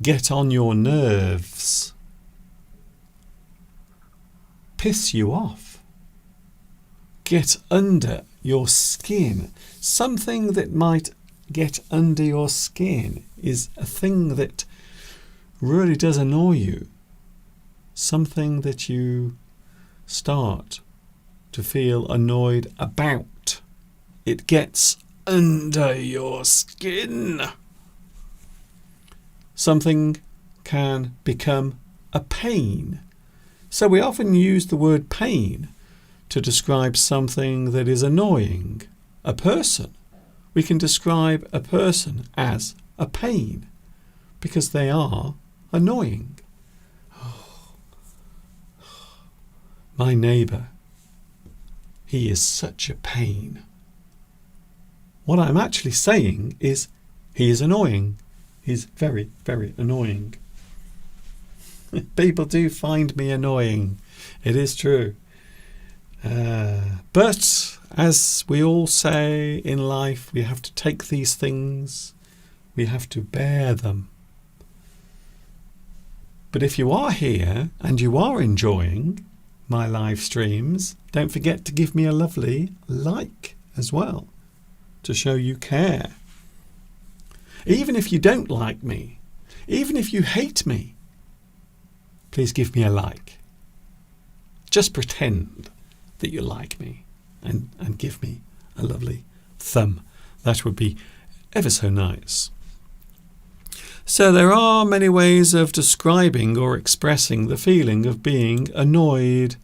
get on your nerves, piss you off, get under your skin. Something that might get under your skin is a thing that really does annoy you. Something that you start to feel annoyed about. It gets under your skin. Something can become a pain. So we often use the word pain to describe something that is annoying. A person. We can describe a person as a pain because they are annoying. My neighbour, he is such a pain. What I'm actually saying is he is annoying. He's very, very annoying. People do find me annoying. It is true. But as we all say in life, we have to take these things. We have to bear them. But if you are here and you are enjoying my live streams, don't forget to give me a lovely like as well to show you care. Even if you don't like me, even if you hate me, please give me a like. Just pretend that you like me and give me a lovely thumb. That would be ever so nice. So there are many ways of describing or expressing the feeling of being annoyed.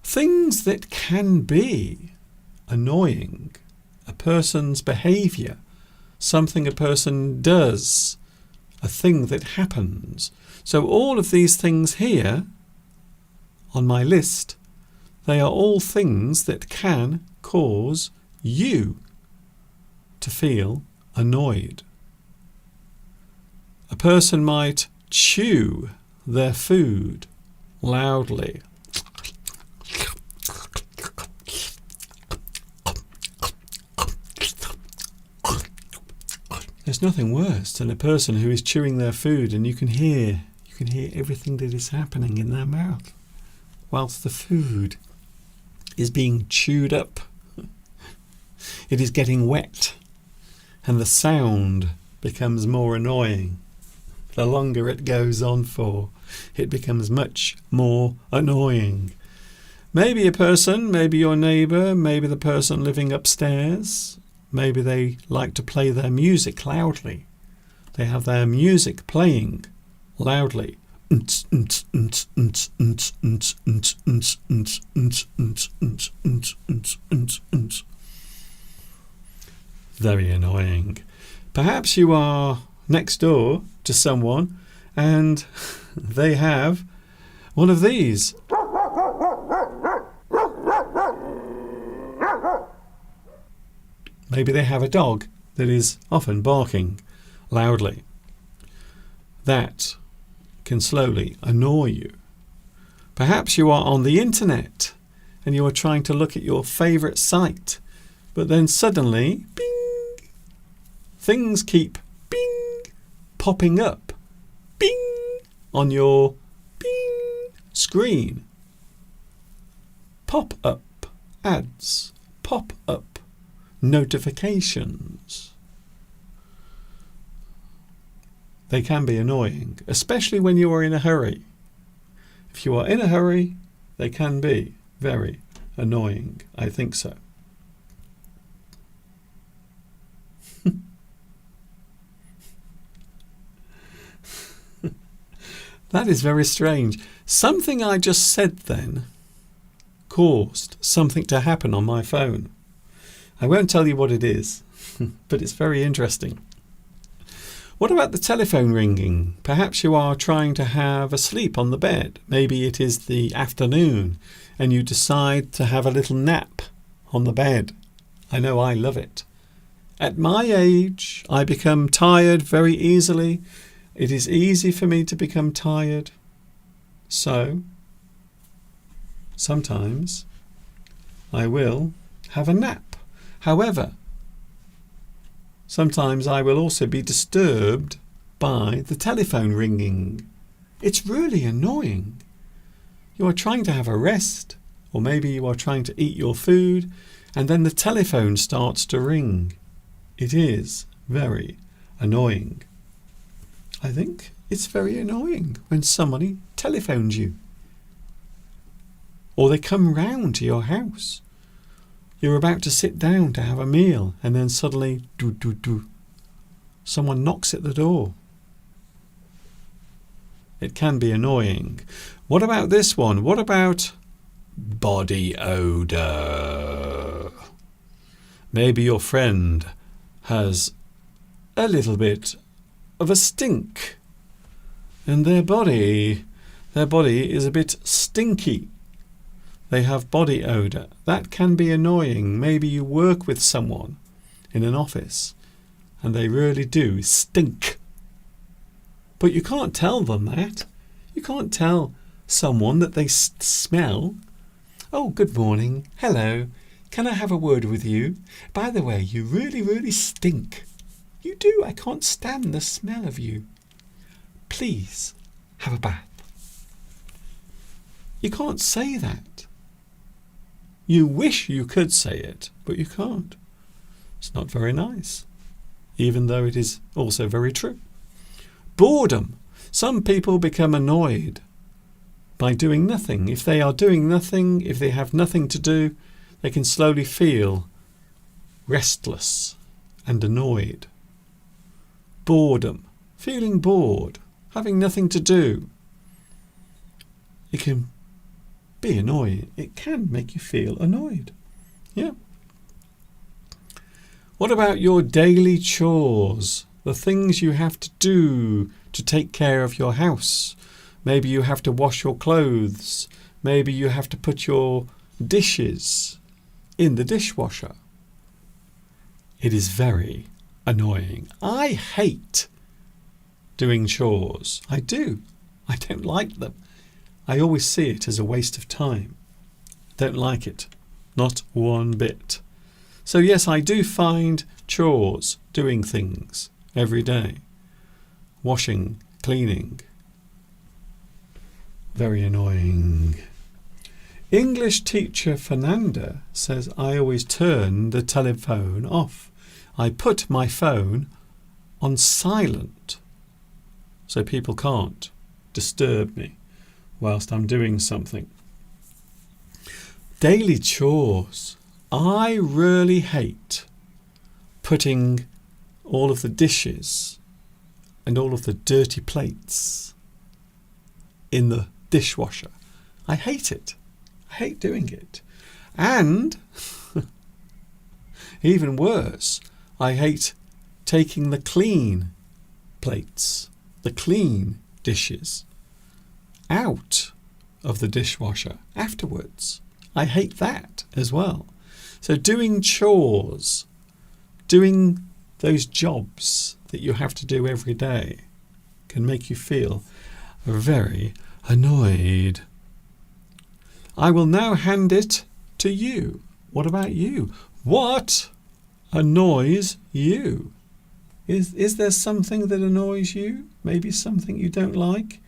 Things that can be annoying. A person's behaviour, something a person does, a thing that happens. So all of these things here on my list, they are all things that can cause you to feel annoyed. A person might chew their food loudly. There's nothing worse than a person who is chewing their food and you can hear everything that is happening in their mouth whilst the food is being chewed up. It is getting wet and the sound becomes more annoying. The longer it goes on for, it becomes much more annoying. Maybe a person, maybe your neighbour, maybe the person living upstairs. Maybe they like to play their music loudly. They have their music playing loudly. Very annoying. Perhaps you are next door to someone and they have one of these. Maybe they have a dog that is often barking loudly. That can slowly annoy you. Perhaps you are on the internet and you are trying to look at your favourite site, but then suddenly, bing, things keep bing, popping up, bing, on your bing screen. Pop-up ads, pop-up notifications. They can be annoying, especially when you are in a hurry. If you are in a hurry, they can be very annoying. I think so. That is very strange. Something I just said then caused something to happen on my phone. I won't tell you what it is, but it's very interesting. What about the telephone ringing? Perhaps you are trying to have a sleep on the bed. Maybe it is the afternoon and you decide to have a little nap on the bed. I know I love it. At my age, I become tired very easily. It is easy for me to become tired. So, sometimes I will have a nap. However, sometimes I will also be disturbed by the telephone ringing. It's really annoying. You are trying to have a rest, or maybe you are trying to eat your food, and then the telephone starts to ring. It is very annoying. I think it's very annoying when somebody telephones you. Or they come round to your house. You're about to sit down to have a meal and then suddenly, someone knocks at the door. It can be annoying. What about this one? What about body odour? Maybe your friend has a little bit of a stink and their body is a bit stinky. They have body odour. That can be annoying. Maybe you work with someone in an office and they really do stink. But you can't tell them that. You can't tell someone that they smell. Oh, good morning. Hello. Can I have a word with you? By the way, you really, really stink. You do. I can't stand the smell of you. Please have a bath. You can't say that. You wish you could say it, but you can't. It's not very nice, even though it is also very true. Boredom. Some people become annoyed by doing nothing. If they are doing nothing, if they have nothing to do, they can slowly feel restless and annoyed. Boredom. Feeling bored. Having nothing to do. It can be annoying. It can make you feel annoyed. Yeah. What about your daily chores? The things you have to do to take care of your house. Maybe you have to wash your clothes. Maybe you have to put your dishes in the dishwasher. It is very annoying. I hate doing chores. I do. I don't like them. I always see it as a waste of time. Don't like it. Not one bit. So yes, I do find chores, doing things every day. Washing, cleaning. Very annoying. English teacher Fernanda says I always turn the telephone off. I put my phone on silent so people can't disturb me whilst I'm doing something. Daily chores. I really hate putting all of the dishes and all of the dirty plates in the dishwasher. I hate it. I hate doing it. And even worse, I hate taking the clean plates, the clean dishes out of the dishwasher afterwards. I hate that as well. So doing chores, doing those jobs that you have to do every day can make you feel very annoyed. I will now hand it to you. What about you? What annoys you? Is there something that annoys you? Maybe something you don't like?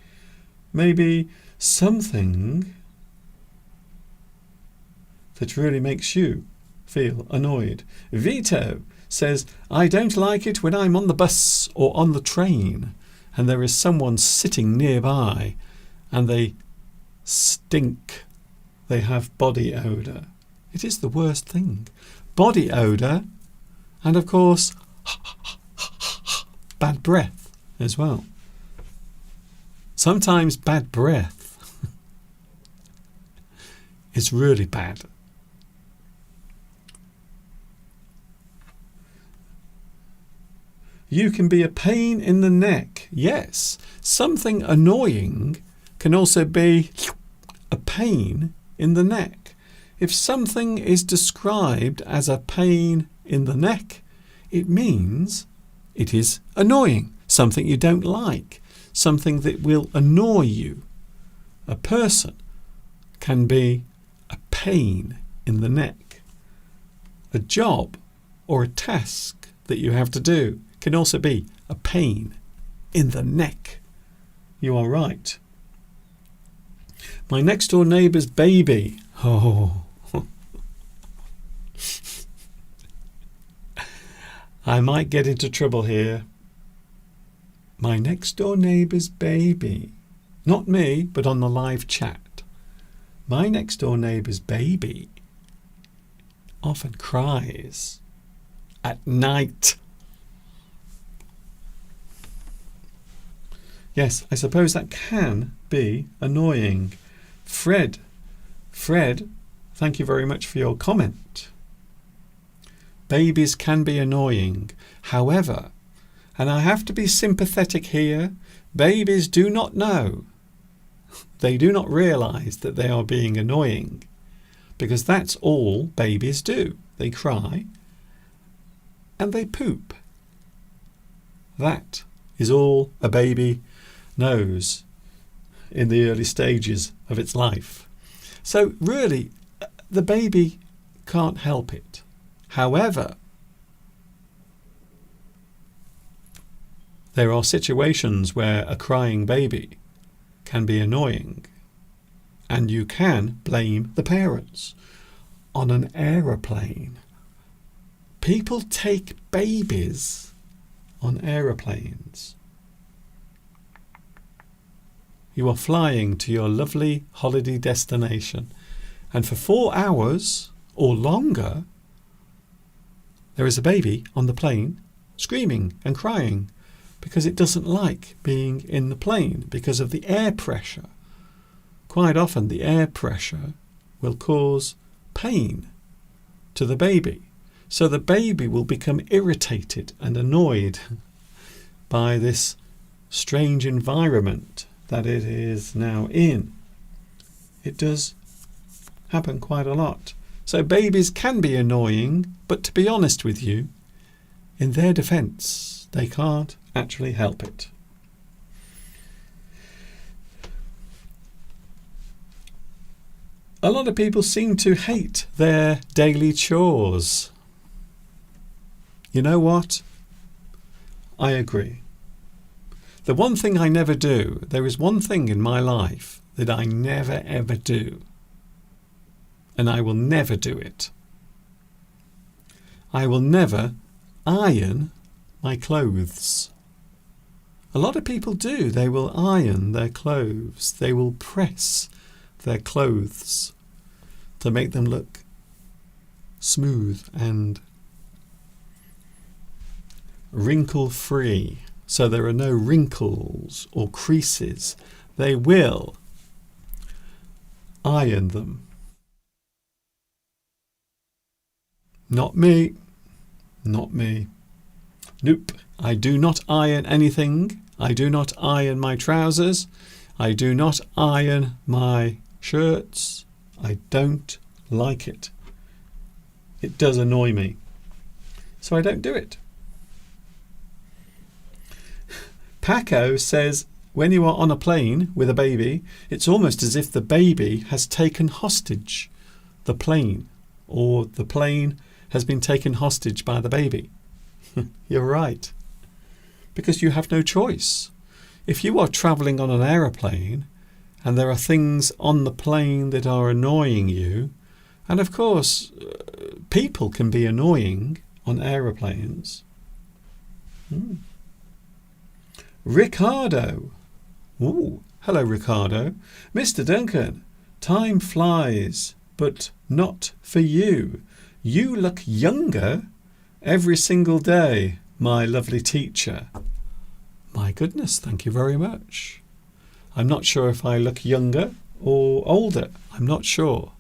Maybe something that really makes you feel annoyed. Vito says, I don't like it when I'm on the bus or on the train and there is someone sitting nearby and they stink. They have body odour. It is the worst thing. Body odour and, of course, bad breath as well. Sometimes bad breath is really bad. You can be a pain in the neck. Yes, something annoying can also be a pain in the neck. If something is described as a pain in the neck, it means it is annoying, something you don't like, something that will annoy you. A person can be a pain in the neck. A job or a task that you have to do can also be a pain in the neck. You are right. My next door neighbour's baby. Oh. I might get into trouble here. My next door neighbour's baby. Not me, but on the live chat. My next door neighbour's baby often cries at night. Yes, I suppose that can be annoying. Fred, thank you very much for your comment. Babies can be annoying. However, and I have to be sympathetic here, babies do not know. They do not realise that they are being annoying, because that's all babies do. They cry and they poop. That is all a baby knows in the early stages of its life. So really, the baby can't help it. However, there are situations where a crying baby can be annoying, and you can blame the parents. On an aeroplane, people take babies on aeroplanes. You are flying to your lovely holiday destination, and for 4 hours or longer, there is a baby on the plane screaming and crying because it doesn't like being in the plane because of the air pressure. Quite often the air pressure will cause pain to the baby. So the baby will become irritated and annoyed by this strange environment that it is now in. It does happen quite a lot. So babies can be annoying, but to be honest with you, in their defence, they can't actually help it. A lot of people seem to hate their daily chores. You know what? I agree. The one thing I never do, there is one thing in my life that I never ever do, and I will never do it. I will never iron my clothes. A lot of people do. They will iron their clothes. They will press their clothes to make them look smooth and wrinkle-free, so there are no wrinkles or creases. They will iron them. Not me. Not me. Nope. I do not iron anything. I do not iron my trousers. I do not iron my shirts. I don't like it. It does annoy me. So I don't do it. Paco says, when you are on a plane with a baby, it's almost as if the baby has taken hostage the plane, or the plane has been taken hostage by the baby. You're right. because you have no choice. If you are travelling on an aeroplane and there are things on the plane that are annoying you, and of course people can be annoying on aeroplanes. Ricardo. Ooh, hello Ricardo. Mr. Duncan, time flies, but not for you. You look younger every single day, my lovely teacher. My goodness, thank you very much. I'm not sure if I look younger or older. I'm not sure.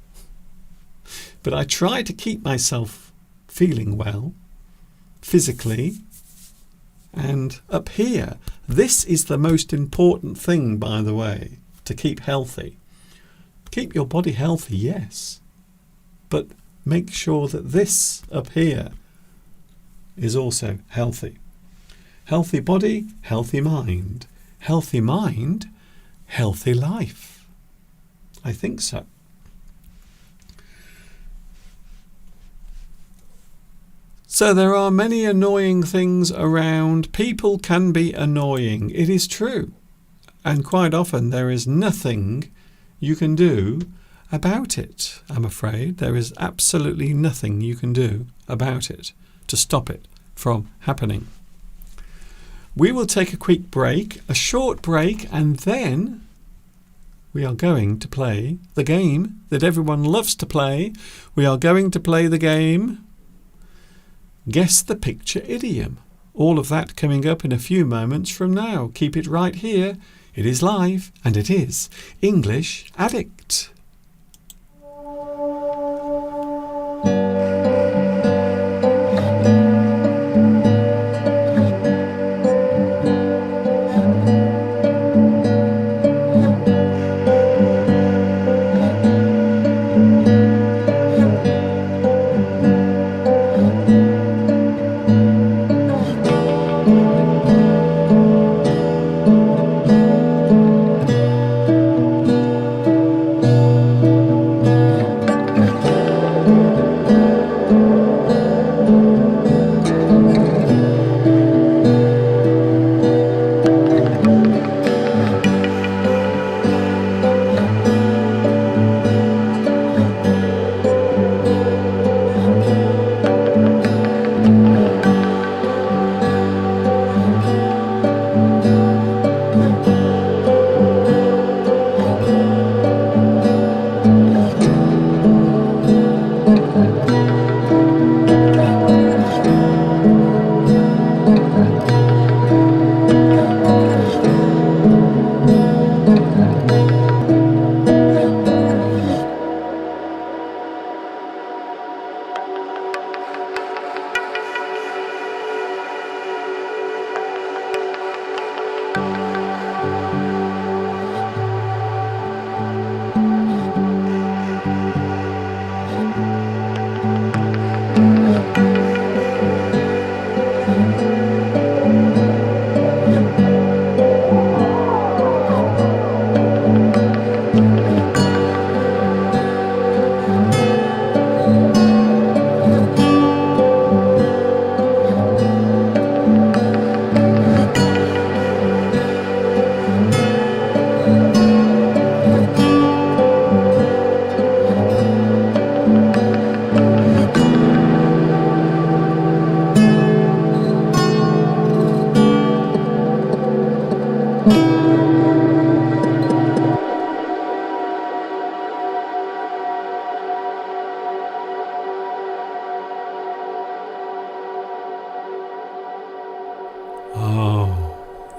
But I try to keep myself feeling well, physically, and up here. This is the most important thing, by the way, to keep healthy. Keep your body healthy, yes, but make sure that this up here is also healthy. Healthy body, healthy mind. Healthy mind, healthy life. I think so. So there are many annoying things around. People can be annoying. It is true. And quite often there is nothing you can do about it, I'm afraid. There is absolutely nothing you can do about it to stop it from happening. We will take a quick break, a short break, and then we are going to play the game that everyone loves to play. We are going to play the game Guess the Picture Idiom. All of that coming up in a few moments from now. Keep it right here. It is live, and it is English Addict.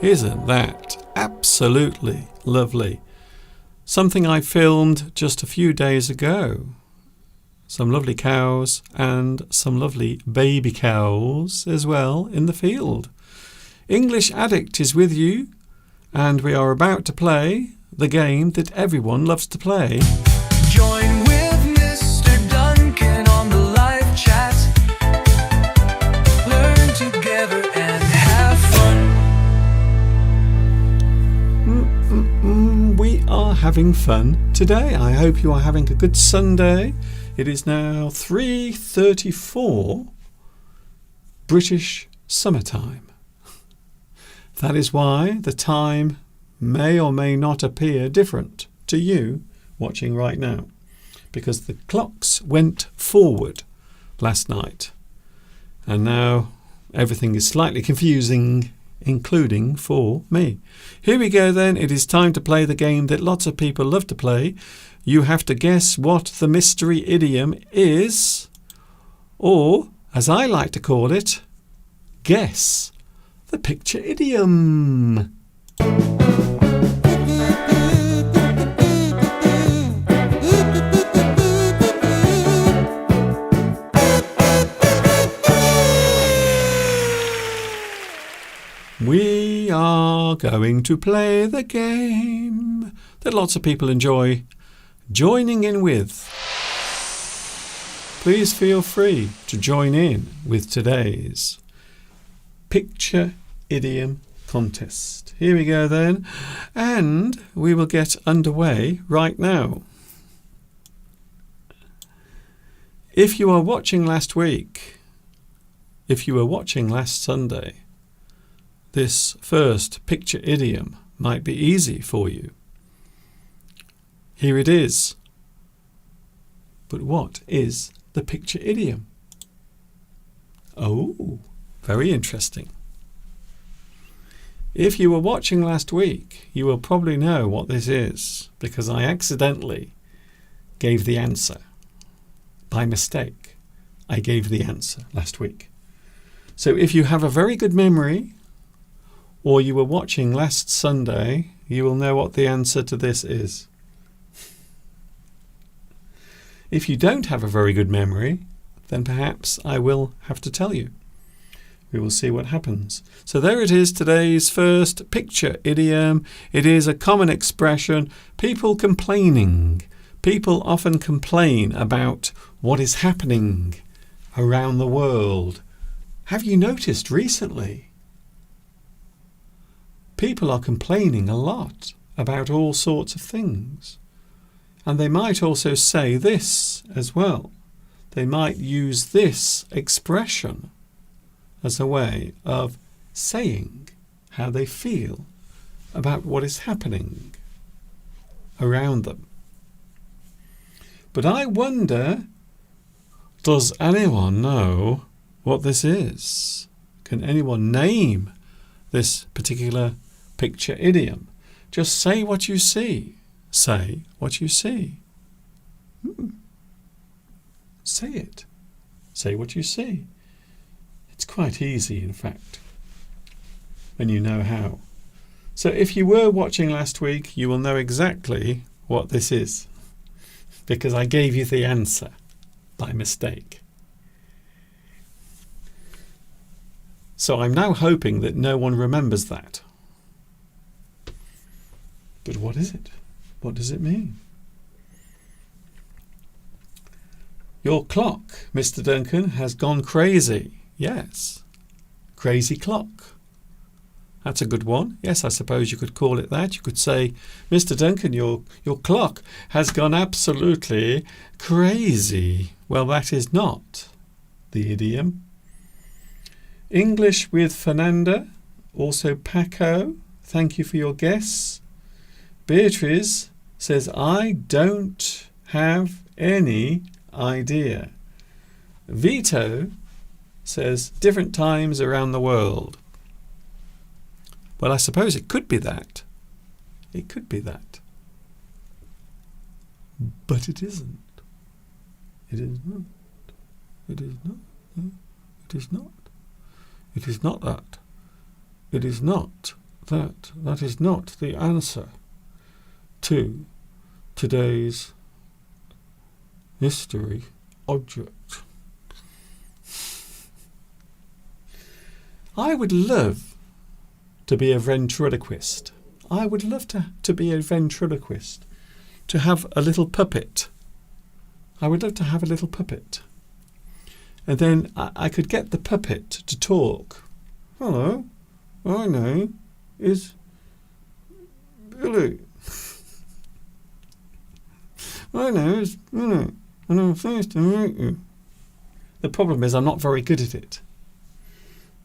Isn't that absolutely lovely? Something I filmed just a few days ago. Some lovely cows and some lovely baby cows as well in the field. English Addict is with you, and we are about to play the game that everyone loves to play. Join with Mr. Duncan on the live chat. Learn together and have fun. We are having fun today. I hope you are having a good Sunday. It is now 3:34 British summertime. That is why the time may or may not appear different to you watching right now, because the clocks went forward last night, and now everything is slightly confusing, including for me. Here we go then. It is time to play the game that lots of people love to play. You have to guess what the mystery idiom is, or, as I like to call it, guess the picture idiom. We are going to play the game that lots of people enjoy joining in with. Please feel free to join in with today's Picture Idiom Contest. Here we go then, and we will get underway right now. If you are watching last week, if you were watching last Sunday, this first picture idiom might be easy for you. Here it is. But what is the picture idiom? Oh, very interesting. If you were watching last week, you will probably know what this is, because I accidentally gave the answer. By mistake, I gave the answer last week. So if you have a very good memory, or you were watching last Sunday, you will know what the answer to this is. If you don't have a very good memory, then perhaps I will have to tell you. We will see what happens. So there it is, today's first picture idiom. It is a common expression. People complaining. People often complain about what is happening around the world. Have you noticed recently? People are complaining a lot about all sorts of things. And they might also say this as well. They might use this expression as a way of saying how they feel about what is happening around them. But I wonder, does anyone know what this is? Can anyone name this particular picture idiom? Just say what you see. Say what you see. Say it. Say what you see. It's quite easy, in fact, when you know how. So if you were watching last week, you will know exactly what this is, because I gave you the answer by mistake. So I'm now hoping that no one remembers that. But what is it? What does it mean? Your clock, Mr. Duncan, has gone crazy. Yes. Crazy clock. That's a good one. Yes, I suppose you could call it that. You could say, Mr. Duncan, your clock has gone absolutely crazy. Well, that is not the idiom. English with Fernanda, also Paco. Thank you for your guess. Beatrice says, I don't have any idea. Vito says, different times around the world. Well, I suppose it could be that. It could be that. But it isn't. It is not. It is not. No, it is not. It is not that. It is not that. That is not the answer to today's mystery object. I would love to be a ventriloquist. I would love to be a ventriloquist, to have a little puppet. I would love to have a little puppet. And then I could get the puppet to talk. Hello, my name is Billy. My name is Billy, and I'm pleased to meet you. The problem is I'm not very good at it.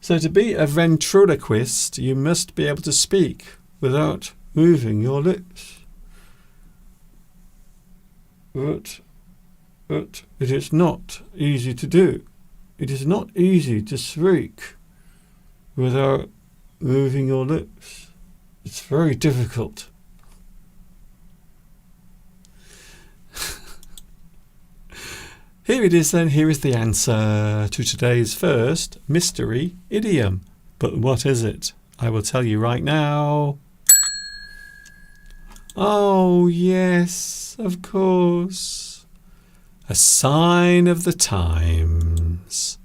So to be a ventriloquist, you must be able to speak without moving your lips. But it is not easy to do. It is not easy to speak without moving your lips. It's very difficult. Here it is then. Here is the answer to today's first mystery idiom. But what is it? I will tell you right now. Oh, yes, of course. A sign of the times.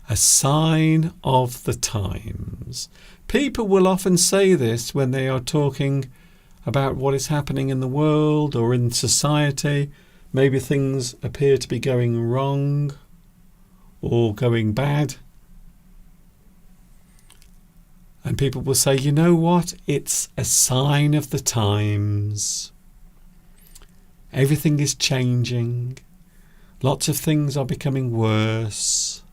A sign of the times. People will often say this when they are talking about what is happening in the world or in society. Maybe things appear to be going wrong or going bad. And people will say, you know what? It's a sign of the times. Everything is changing. Lots of things are becoming worse.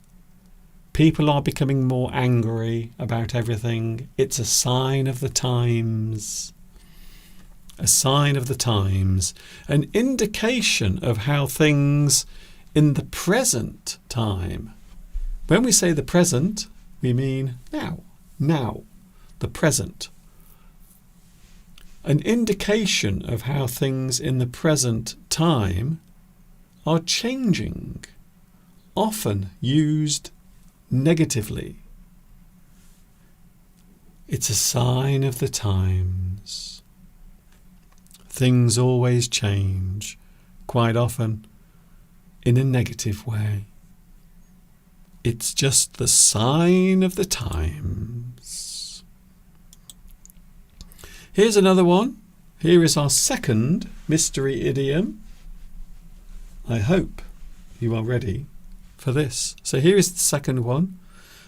People are becoming more angry about everything. It's a sign of the times. A sign of the times. An indication of how things in the present time. When we say the present, we mean now. Now. The present. An indication of how things in the present time are changing. Often used negatively. It's a sign of the times. Things always change, quite often in a negative way. It's just the sign of the times. Here's another one. Here is our second mystery idiom. I hope you are ready for this. So here is the second one.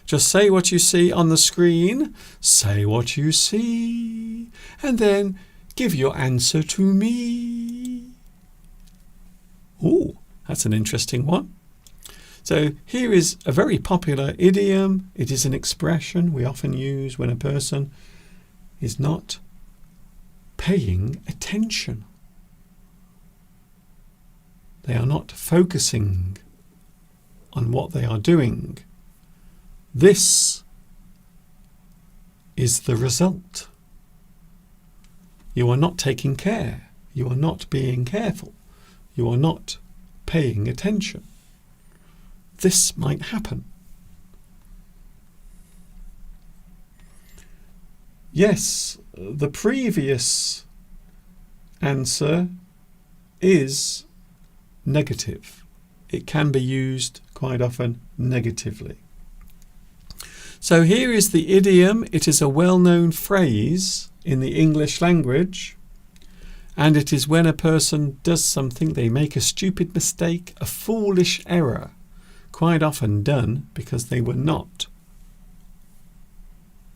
Just say what you see on the screen. Say what you see. And then give your answer to me. Oh, that's an interesting one. So here is a very popular idiom. It is an expression we often use when a person is not paying attention. They are not focusing on what they are doing. This is the result. You are not taking care. You are not being careful. You are not paying attention. This might happen. Yes, the previous answer is negative. It can be used quite often negatively. So here is the idiom. It is a well-known phrase in the English language, and it is when a person does something, they make a stupid mistake, a foolish error, quite often done because they were not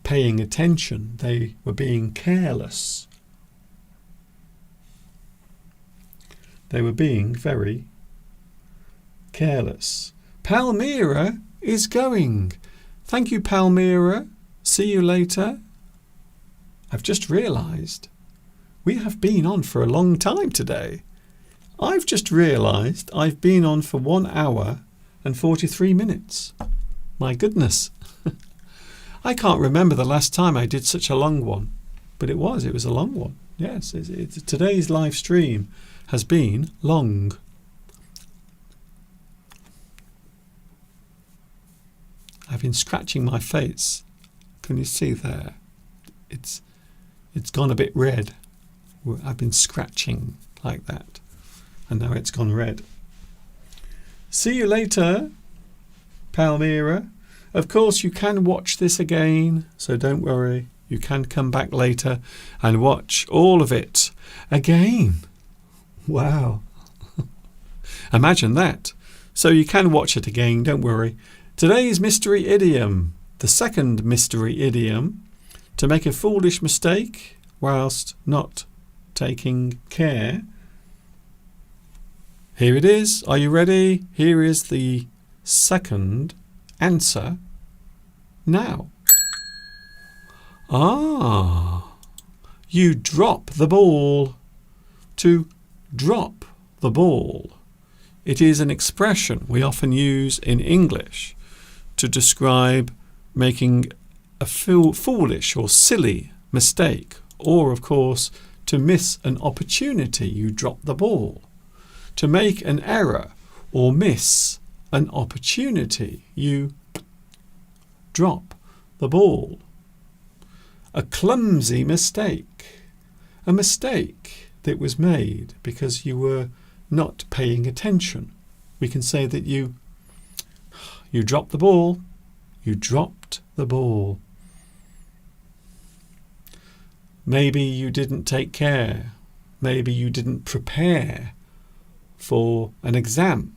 paying attention. They were being careless. They were being very careless. Palmyra is going. Thank you, Palmyra. See you later. I've just realised we have been on for a long time today. I've just realised I've been on for 1 hour and 43 minutes. My goodness. I can't remember the last time I did such a long one, but it was a long one. Yes, today's live stream has been long. I've been scratching my face. Can you see there? It's gone a bit red. I've been scratching like that, and now it's gone red. See you later, Palmyra. Of course, you can watch this again, so don't worry. You can come back later and watch all of it again. Wow. Imagine that. So you can watch it again, don't worry. Today's mystery idiom, the second mystery idiom, to make a foolish mistake whilst not taking care. Here it is. Are you ready? Here is the second answer now. Ah, you drop the ball. To drop the ball. It is an expression we often use in English to describe making a foolish or silly mistake, or of course to miss an opportunity. You drop the ball. To make an error or miss an opportunity, you drop the ball. A clumsy mistake. A mistake that was made because you were not paying attention. We can say that you dropped the ball. You dropped the ball. Maybe you didn't take care. Maybe you didn't prepare for an exam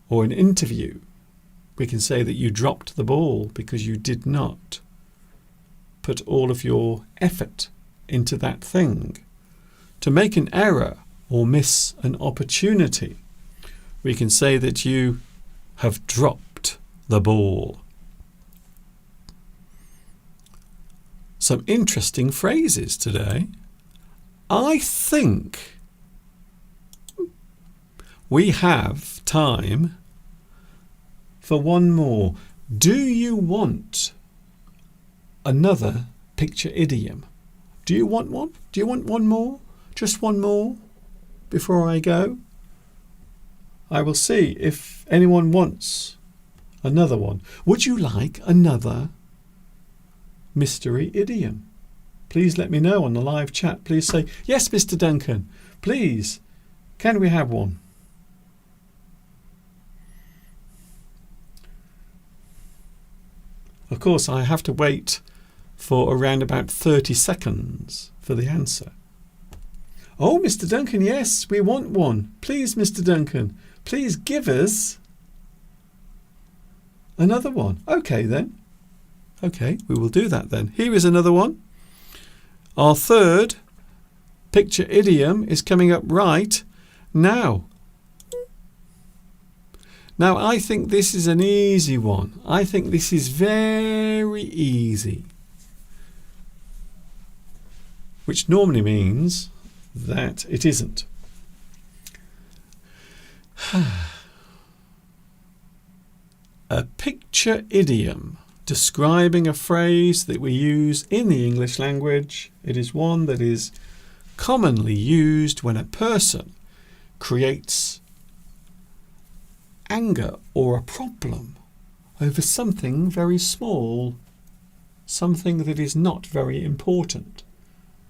or an interview. We can say that you dropped the ball because you did not put all of your effort into that thing. To make an error or miss an opportunity, we can say that you have dropped the ball. Some interesting phrases today. I think we have time for one more. Do you want another picture idiom? Do you want one? Do you want one more? Just one more before I go? I will see if anyone wants another one. Would you like another mystery idiom? Please let me know on the live chat. Please say, yes, Mr. Duncan. Please, can we have one? Of course, I have to wait for around about 30 seconds for the answer. Oh, Mr. Duncan, yes, we want one. Please, Mr. Duncan, please give us another one. Okay, then. Okay, we will do that then. Here is another one. Our third picture idiom is coming up right now. Now, I think this is an easy one. I think this is very easy, which normally means that it isn't. A picture idiom describing a phrase that we use in the English language. It is one that is commonly used when a person creates anger or a problem over something very small, something that is not very important,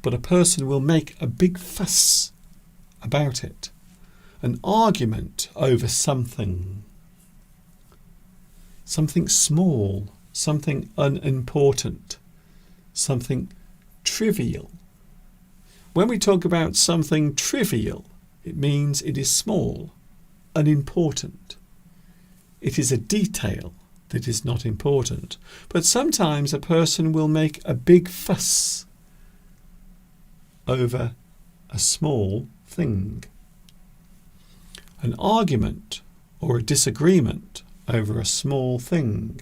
but a person will make a big fuss about it, an argument over something small, something unimportant, something trivial. When we talk about something trivial, it means it is small, unimportant. It is a detail that is not important. But sometimes a person will make a big fuss over a small thing. An argument or a disagreement over a small thing.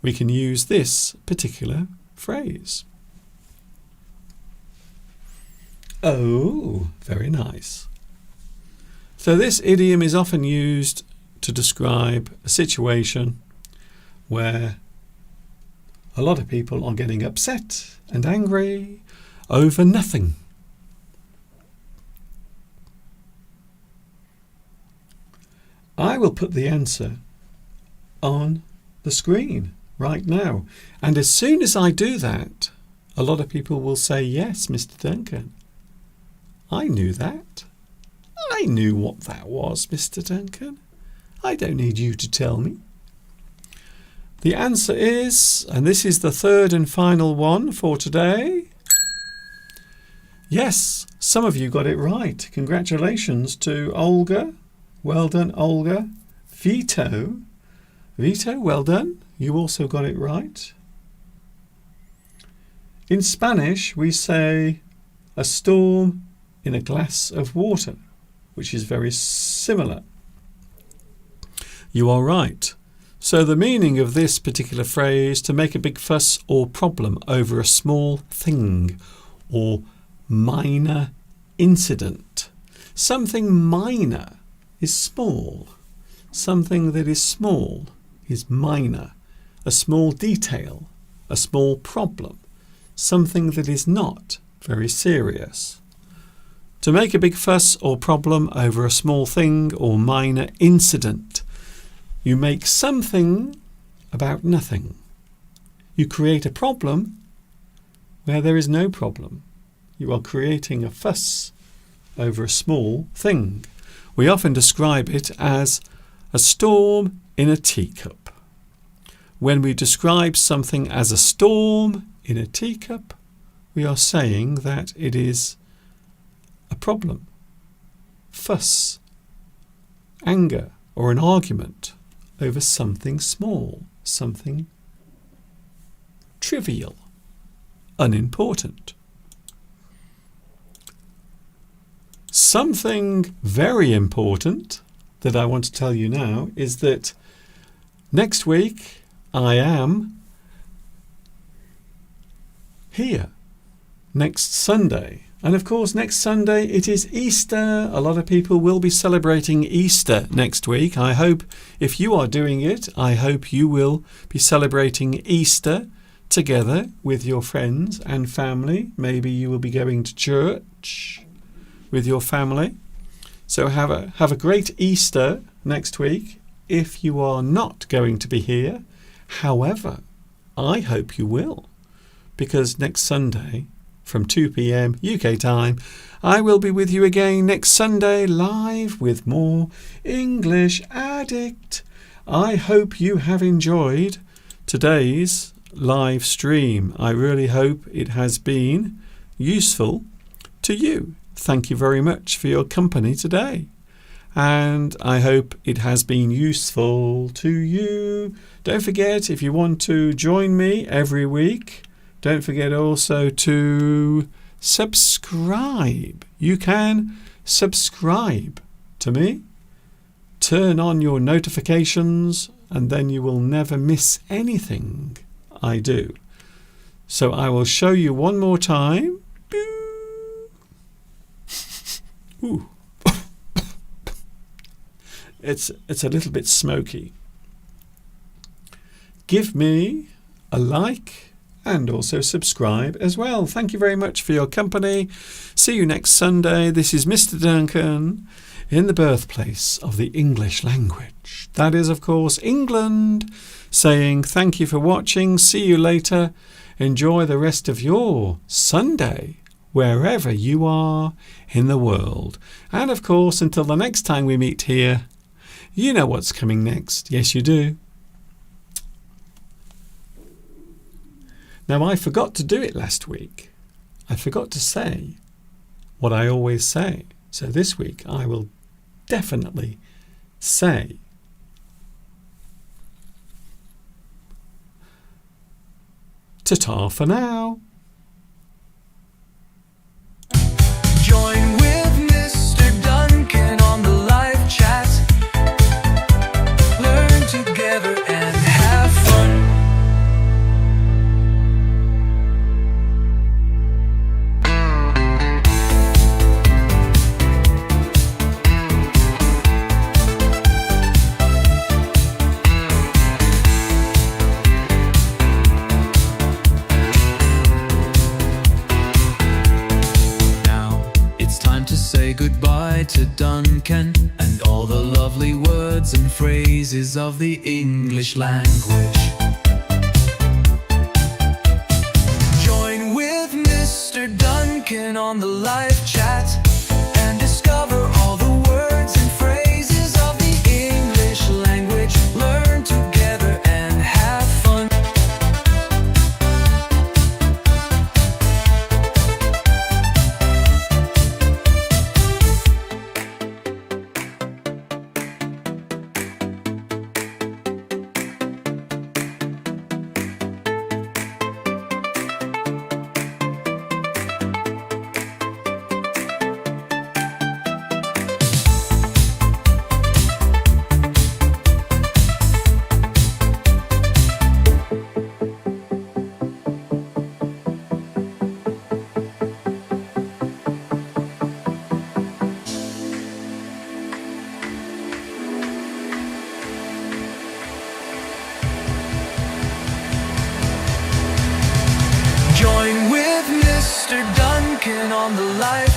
We can use this particular phrase. Oh, very nice. So this idiom is often used to describe a situation where a lot of people are getting upset and angry over nothing. I will put the answer on the screen right now. And as soon as I do that, a lot of people will say, yes, Mr. Duncan, I knew that. I knew what that was, Mr. Duncan. I don't need you to tell me. The answer is, and this is the third and final one for today. Yes, some of you got it right. Congratulations to Olga. Well done, Olga. Vito, well done. You also got it right. In Spanish, we say a storm in a glass of water, which is very similar. You are right. So the meaning of this particular phrase, to make a big fuss or problem over a small thing or minor incident. Something minor is small. Something that is small is minor. A small detail, a small problem. Something that is not very serious. To make a big fuss or problem over a small thing or minor incident. You make something about nothing. You create a problem where there is no problem. You are creating a fuss over a small thing. We often describe it as a storm in a teacup. When we describe something as a storm in a teacup, we are saying that it is a problem, fuss, anger, or an argument over something small, something trivial, unimportant. Something very important that I want to tell you now is that next week I am here, next Sunday. And of course, next Sunday it is Easter. A lot of people will be celebrating Easter next week. I hope if you are doing it, I hope you will be celebrating Easter together with your friends and family. Maybe you will be going to church with your family. So have a great Easter next week if you are not going to be here. However, I hope you will, because next Sunday from 2 p.m. UK time, I will be with you again next Sunday live with more English Addict. I hope you have enjoyed today's live stream. I really hope it has been useful to you. Thank you very much for your company today. And I hope it has been useful to you. Don't forget, if you want to join me every week, don't forget also to subscribe. You can subscribe to me. Turn on your notifications and then you will never miss anything I do. So I will show you one more time. Ooh. It's a little bit smoky. Give me a like and also subscribe as well. Thank you very much for your company. See you next Sunday. This is Mr. Duncan in the birthplace of the English language. That is, of course, England, saying thank you for watching. See you later. Enjoy the rest of your Sunday, wherever you are in the world. And, of course, until the next time we meet here, you know what's coming next. Yes, you do. Now, I forgot to do it last week. I forgot to say what I always say. So this week I will definitely say ta-ta for now. Join with Mr. Duncan on the live chat. Learn together and have fun. Say goodbye to Duncan and all the lovely words and phrases of the English language. Join with Mr. Duncan on the live chat and discover all the words and phrases of the English language. Learn together and have fun. Duncan on the live